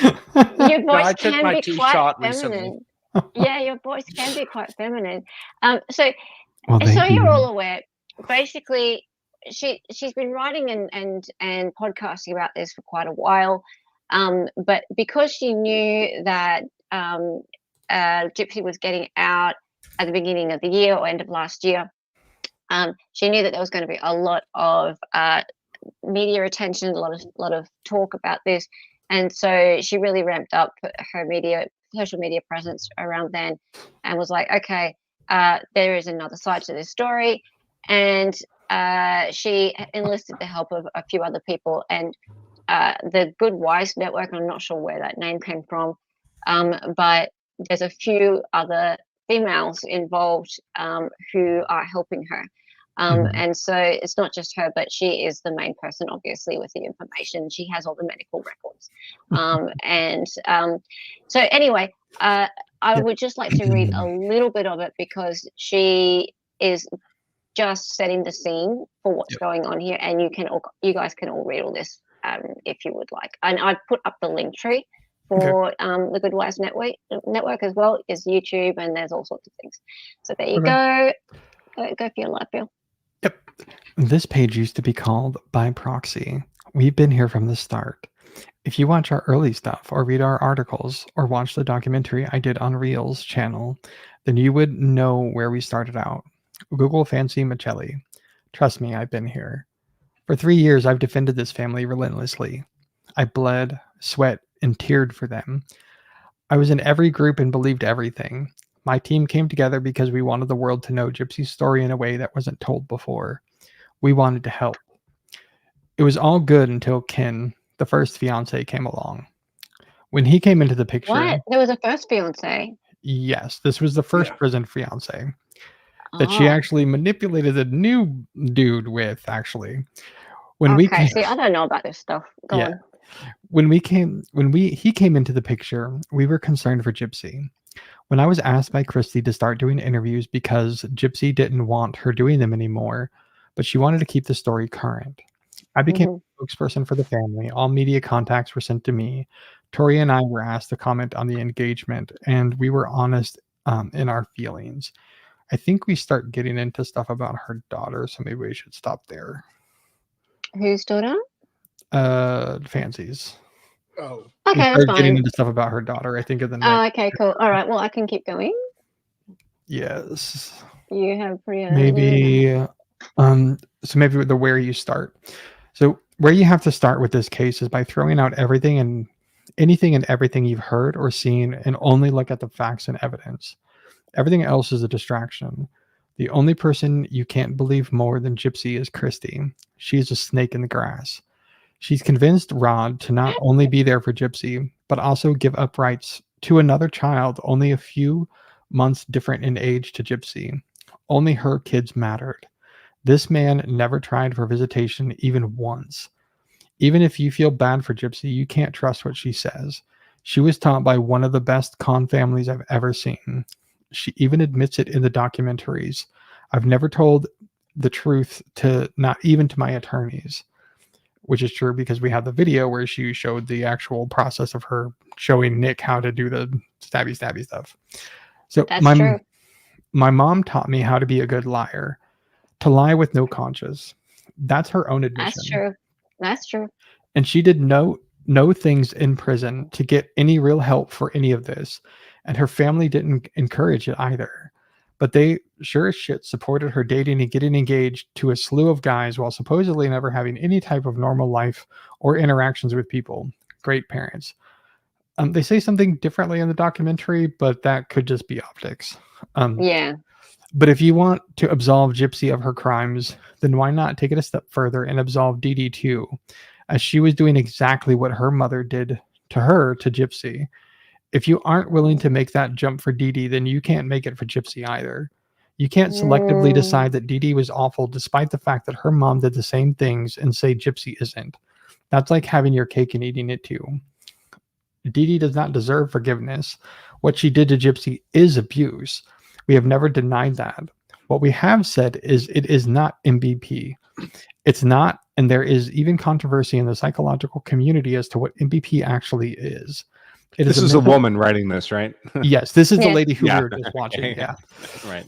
Your voice can be quite feminine. Yeah, your voice can be quite feminine. So you're all aware. Basically, she's been writing and podcasting about this for quite a while. But because she knew that Gypsy was getting out at the beginning of the year or end of last year, she knew that there was going to be a lot of media attention, a lot of talk about this, and so she really ramped up her social media presence around then, and was like, okay, there is another side to this story, and she enlisted the help of a few other people, and the Good Wives Network. I'm not sure where that name came from, but there's a few other females involved who are helping her. And so it's not just her, but she is the main person, obviously, with the information. She has all the medical records. So anyway, I would just like to read a little bit of it because she is just setting the scene for what's going on here. And you guys can all read all this if you would like. And I've put up the link tree for the Good Wives Network as well as YouTube, and there's all sorts of things. So there you go. Go for your life, Bill. Yep. This page used to be called By Proxy. We've been here from the start. If you watch our early stuff or read our articles or watch the documentary I did on Reel's channel, then you would know where we started out. Google Fancy Michelli. Trust me, I've been here. For 3 years, I've defended this family relentlessly. I bled, sweat, and teared for them. I was in every group and believed everything. My team came together because we wanted the world to know Gypsy's story in a way that wasn't told before. We wanted to help. It was all good until Ken, the first fiance, came along. When he came into the picture... What? There was a first fiance? Yes, this was the first prison fiance that she actually manipulated the new dude with, actually. See, I don't know about this stuff. Go on. When he came into the picture, we were concerned for Gypsy. When I was asked by Christy to start doing interviews because Gypsy didn't want her doing them anymore, but she wanted to keep the story current. I became a spokesperson for the family. All media contacts were sent to me. Tori and I were asked to comment on the engagement, and we were honest in our feelings. I think we start getting into stuff about her daughter, so maybe we should stop there. Whose daughter? Fancies. Oh. Okay, that's getting fine. into stuff about her daughter, I think, of the next. Oh, okay, cool. All right, well, I can keep going. Yes. You have pretty... Maybe... so maybe the where you start. So where you have to start with this case is by throwing out anything and everything you've heard or seen and only look at the facts and evidence. Everything else is a distraction. The only person you can't believe more than Gypsy is Christy. She's a snake in the grass. She's convinced Rod to not only be there for Gypsy, but also give up rights to another child only a few months different in age to Gypsy. Only her kids mattered. This man never tried for visitation even once. Even if you feel bad for Gypsy, you can't trust what she says. She was taught by one of the best con families I've ever seen. She even admits it in the documentaries. I've never told the truth not even to my attorneys, which is true because we have the video where she showed the actual process of her showing Nick how to do the stabby stuff. So my mom taught me how to be a good liar, to lie with no conscience. That's her own admission. That's true. That's true. And she did no things in prison to get any real help for any of this. And her family didn't encourage it either. But they sure as shit supported her dating and getting engaged to a slew of guys while supposedly never having any type of normal life or interactions with people. Great parents. They say something differently in the documentary, but that could just be optics. Yeah. But if you want to absolve Gypsy of her crimes, then why not take it a step further and absolve Dee Dee too, as she was doing exactly what her mother did to her to Gypsy. If you aren't willing to make that jump for Dee Dee, then you can't make it for Gypsy either. You can't selectively decide that Dee Dee was awful despite the fact that her mom did the same things and say Gypsy isn't. That's like having your cake and eating it too. Dee Dee does not deserve forgiveness. What she did to Gypsy is abuse. We have never denied that. What we have said is it is not MBP. It's not, and there is even controversy in the psychological community as to what MBP actually is. This is a woman writing this, right? Yes, this is the lady who we were just watching. Okay. Yeah. Right.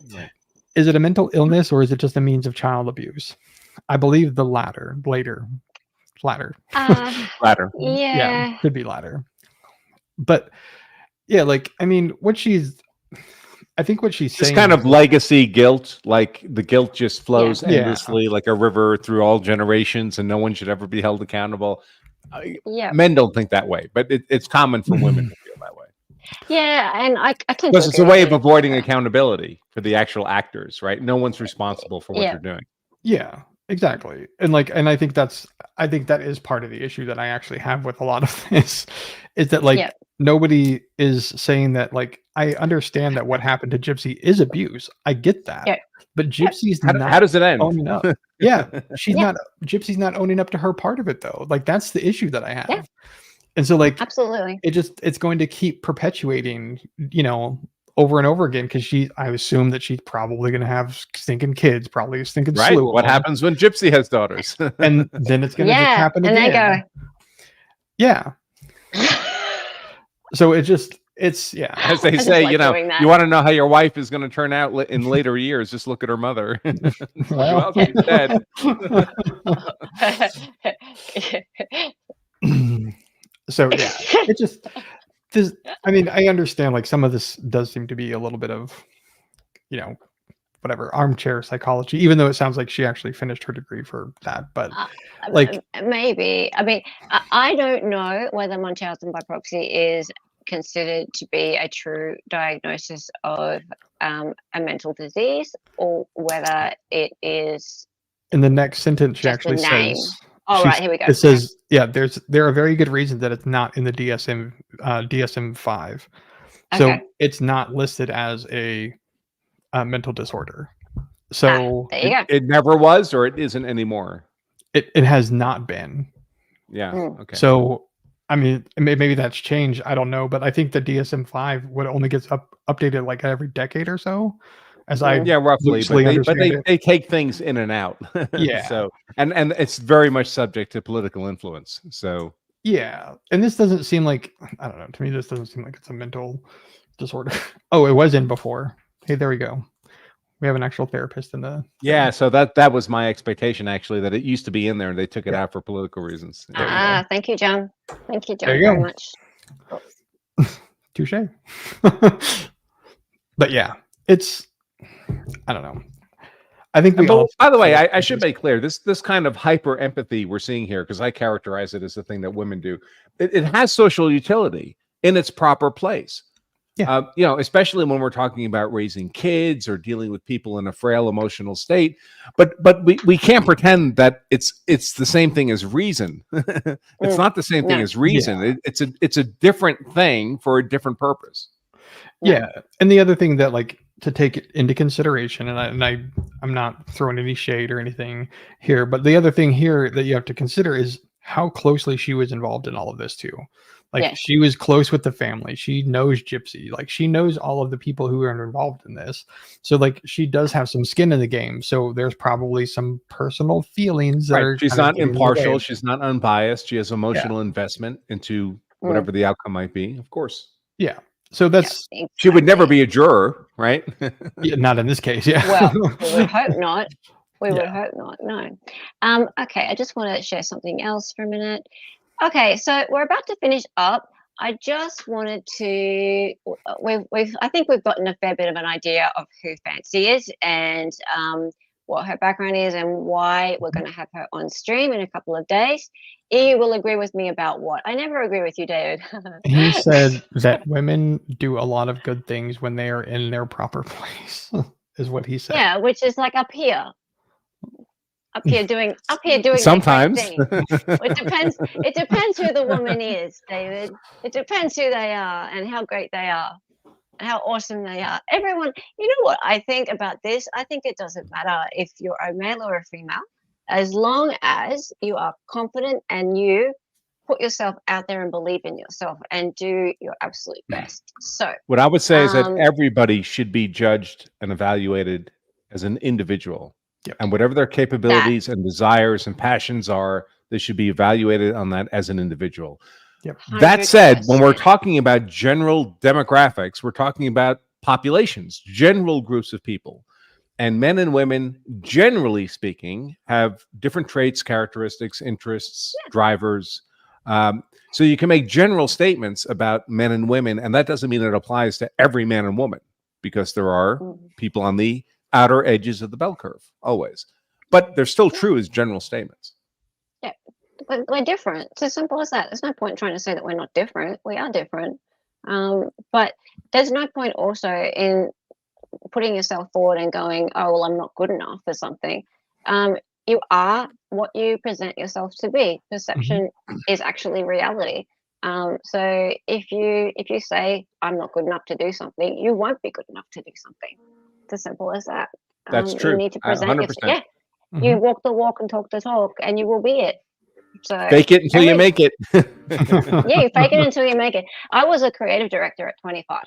Is it a mental illness or is it just a means of child abuse? I believe the latter. Latter. Latter. Yeah. Could be latter. But yeah, like, I mean, I think what she's saying, it's kind of legacy guilt, like the guilt just flows Yeah. endlessly like a river through all generations and no one should ever be held accountable. Yeah. Men don't think that way, but it's common for women to feel that way. Yeah, and I tend to Because it's a agree way with of you. avoiding accountability for the actual actors, right? No one's responsible for what Yeah. they're doing. yeah, exactly. And I think that is part of the issue that I actually have with a lot of this is that like Yeah. nobody is saying that, like, I understand that what happened to Gypsy is abuse. I get that. Yeah. But Gypsy's How not does it end? owning up. Yeah. Yeah. Gypsy's not owning up to her part of it though. Like that's the issue that I have. Yeah. And so like Absolutely. it's going to keep perpetuating, over and over again because I assume that she's probably going to have stinking kids, probably a stinking Right. slew of What them. happens when Gypsy has daughters? And then it's going to just Yeah. happen And again. they go, Yeah. So it's yeah. As they just say, like doing that. you want to know how your wife is going to turn out in later years, just look at her mother. Well, she's dead. So yeah, it just this. I mean, I understand like some of this does seem to be a little bit of, whatever armchair psychology. Even though it sounds like she actually finished her degree for that, but like maybe. I mean, I don't know whether Munchausen by proxy is considered to be a true diagnosis of a mental disease or whether it is. in the next sentence, she just actually a name. says. Oh, right, here we go. It says, yeah, there are very good reasons that it's not in the DSM-5. So Okay. it's not listed as a mental disorder. So there you go. It never was, or it isn't anymore. it has not been. Yeah. Okay. So, I mean, maybe that's changed. I don't know, but I think the DSM-5 would only gets updated like every decade or so. As I roughly, loosely but understand it. they take things in and out. Yeah. So and it's very much subject to political influence. So Yeah, and this doesn't seem like, I don't know. To me, this doesn't seem like it's a mental disorder. Oh, it was in before. Hey, there we go. We have an actual therapist in the. yeah, so that was my expectation actually, that it used to be in there and they took it out for political reasons. Thank you, John. Thank you, John, There you very go. much. Touche. But yeah, it's, I don't know. I think By the way, I should make clear this kind of hyper empathy we're seeing here, because I characterize it as the thing that women do. It has social utility in its proper place. Yeah. Especially when we're talking about raising kids or dealing with people in a frail emotional state. But we can't pretend that it's the same thing as reason. It's not the same thing as reason. Yeah. It's a different thing for a different purpose. Yeah, and the other thing that like to take it into consideration, and I'm not throwing any shade or anything here, but the other thing here that you have to consider is how closely she was involved in all of this too. Like Yes. she was close with the family. She knows Gypsy. Like she knows all of the people who are involved in this. So like she does have some skin in the game. So there's probably some personal feelings that are. She's kind of not getting in the impartial. way. She's not unbiased. She has emotional investment into whatever the outcome might be. Of course. Yeah. So that's She would never be a juror, right? yeah, not in this case. Yeah. Well, we would hope not. We would hope not. No. Okay, I just want to share something else for a minute. Okay, so we're about to finish up. I just wanted to. I think we've gotten a fair bit of an idea of who Fancy is and what her background is and why we're going to have her on stream in a couple of days. You will agree with me about what? I never agree with you, David. He said that women do a lot of good things when they are in their proper place, is what he said. Yeah, which is like up here doing Sometimes. It depends who the woman is, David. It depends who they are and how great they are and how awesome they are. Everyone, you know what I think about this? I think it doesn't matter if you're a male or a female, as long as you are confident and you put yourself out there and believe in yourself and do your absolute best. So what I would say is that everybody should be judged and evaluated as an individual. Yep. And whatever their capabilities and desires and passions are, they should be evaluated on that as an individual. Yep. That said, when we're talking about general demographics, we're talking about populations, general groups of people. And men and women, generally speaking, have different traits, characteristics, interests, drivers. So you can make general statements about men and women, and that doesn't mean it applies to every man and woman, because there are people on the outer edges of the bell curve, always. But they're still true as general statements. Yeah, but we're different. It's as simple as that. There's no point trying to say that we're not different. We are different. But there's no point also in putting yourself forward and going, oh, well, I'm not good enough for something. You are what you present yourself to be. Perception is actually reality. So if you say I'm not good enough to do something, you won't be good enough to do something. It's as simple as that. That's true. You need to present 100%. yourself. Yeah. You walk the walk and talk the talk, and you will be it. So fake it until you make it. Yeah, you fake it until you make it. I was a creative director at 25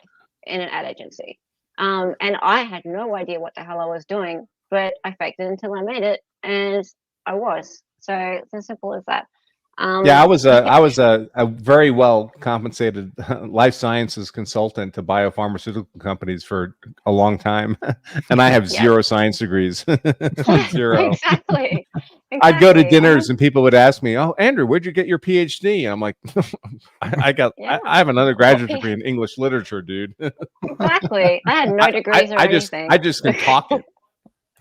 in an ad agency. And I had no idea what the hell I was doing, but I faked it until I made it, and I was. So it's as simple as that. Yeah, I was a very well compensated life sciences consultant to biopharmaceutical companies for a long time, and I have 0 science degrees. 0. Exactly. I'd go to dinners and people would ask me, "Oh, Andrew, where'd you get your PhD?" And I'm like, I have an undergraduate degree in English literature, dude. Exactly. I had no degrees or anything. I just can talk it.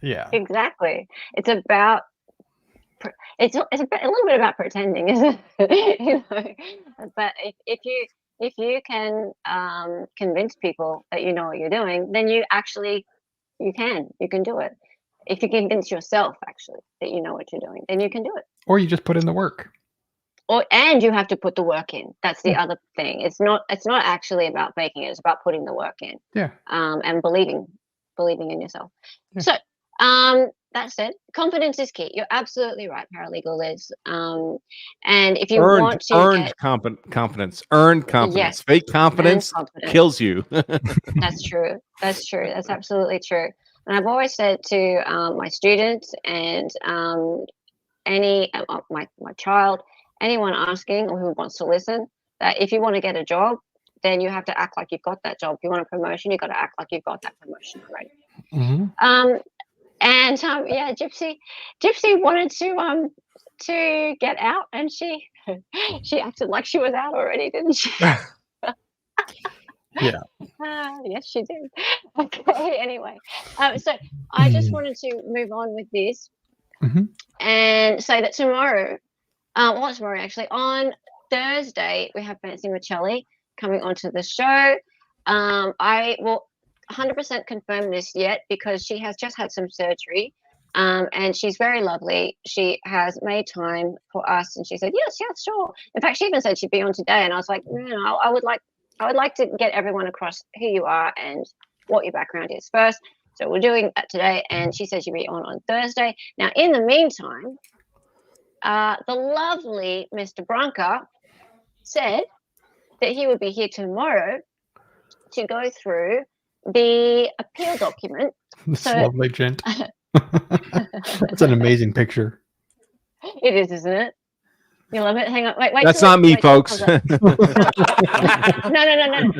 Yeah. Exactly. It's about. It's a little bit about pretending, isn't it? You know? But if you can convince people that you know what you're doing, then you can do it. If you convince yourself actually that you know what you're doing, then you can do it. Or you just put in the work. And you have to put the work in. That's the other thing. It's not actually about faking it. It's about putting the work in. Yeah. And believing in yourself. Yeah. So that said, confidence is key. You're absolutely right, Paralegal Liz. And if you want to earned confidence, yes, fake confidence kills you. That's true. That's absolutely true. And I've always said to my students and my child, anyone asking or who wants to listen, that if you want to get a job, then you have to act like you've got that job. If you want a promotion, you've got to act like you've got that promotion already. And Gypsy wanted to get out, and she acted like she was out already, didn't she? Yeah. Yes, she did. Okay. Anyway, so I just wanted to move on with this and say that tomorrow, not tomorrow actually, on Thursday we have Fancy Michelli coming onto the show. I will 100% confirm this yet because she has just had some surgery, and she's very lovely. She has made time for us, and she said yes, sure. In fact, she even said she'd be on today, and I was like, no, I would like to get everyone across who you are and what your background is first. So we're doing that today, and she said she'd be on Thursday. Now, in the meantime, the lovely Mr. Branca said that he would be here tomorrow to go through the appeal document. This lovely gent. That's an amazing picture. It is, isn't it? You love it. Hang on, wait. That's not me, folks. No.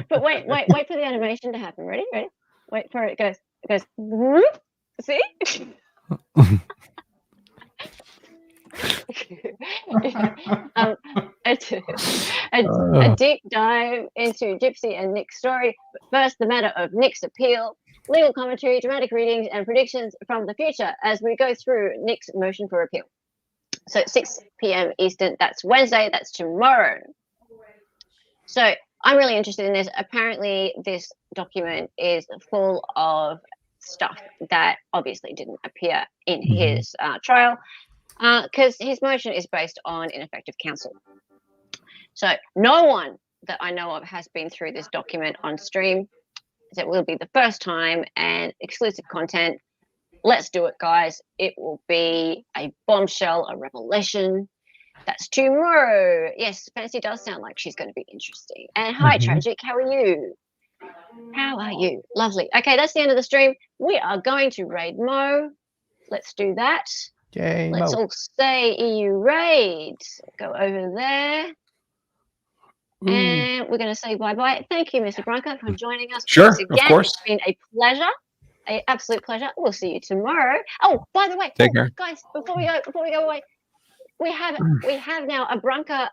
But wait for the animation to happen. Ready? Wait for it. It goes. See? A deep dive into Gypsy and Nick's story. But first, the matter of Nick's appeal, legal commentary, dramatic readings, and predictions from the future as we go through Nick's motion for appeal. So 6 p.m. Eastern, that's Wednesday, that's tomorrow. So I'm really interested in this. Apparently, this document is full of stuff that obviously didn't appear in his trial, because his motion is based on ineffective counsel. So no one that I know of has been through this document on stream. It will be the first time, and exclusive content. Let's do it, guys. It will be a bombshell, a revelation. That's tomorrow. Yes, Fancy does sound like she's going to be interesting. And hi, Tragic. How are you? How are you? Lovely. Okay, that's the end of the stream. We are going to raid Mo. Let's do that. Yay, Let's Mo. all say EU raid. Go over there. And we're going to say bye-bye. Thank you, Mr. Branca, for joining us. Sure, once again. of course. It's been a pleasure. An absolute pleasure. We'll see you tomorrow. Oh, by the way, Take care. guys, before we go away, we have now a Branca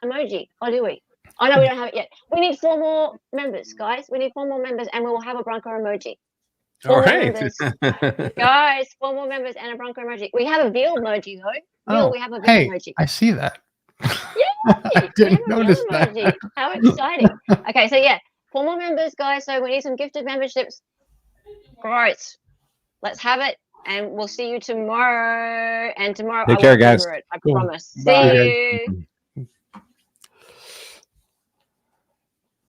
emoji. Or do we? Oh no, we don't have it yet. We need 4 more members, guys. We need 4 more members, and we will have a Branca emoji. 4 All more right. members. Guys, 4 more members and a Branca emoji. We have a veal emoji though. Veal, we have a veal hey, emoji. I see that. Yay! I didn't notice that. Emoji. How exciting. Okay, so yeah, 4 more members, guys. So we need some gifted memberships. Great. Let's have it. And we'll see you tomorrow. And tomorrow Take I care, will guys. cover it. I Cool. promise. Bye. See you.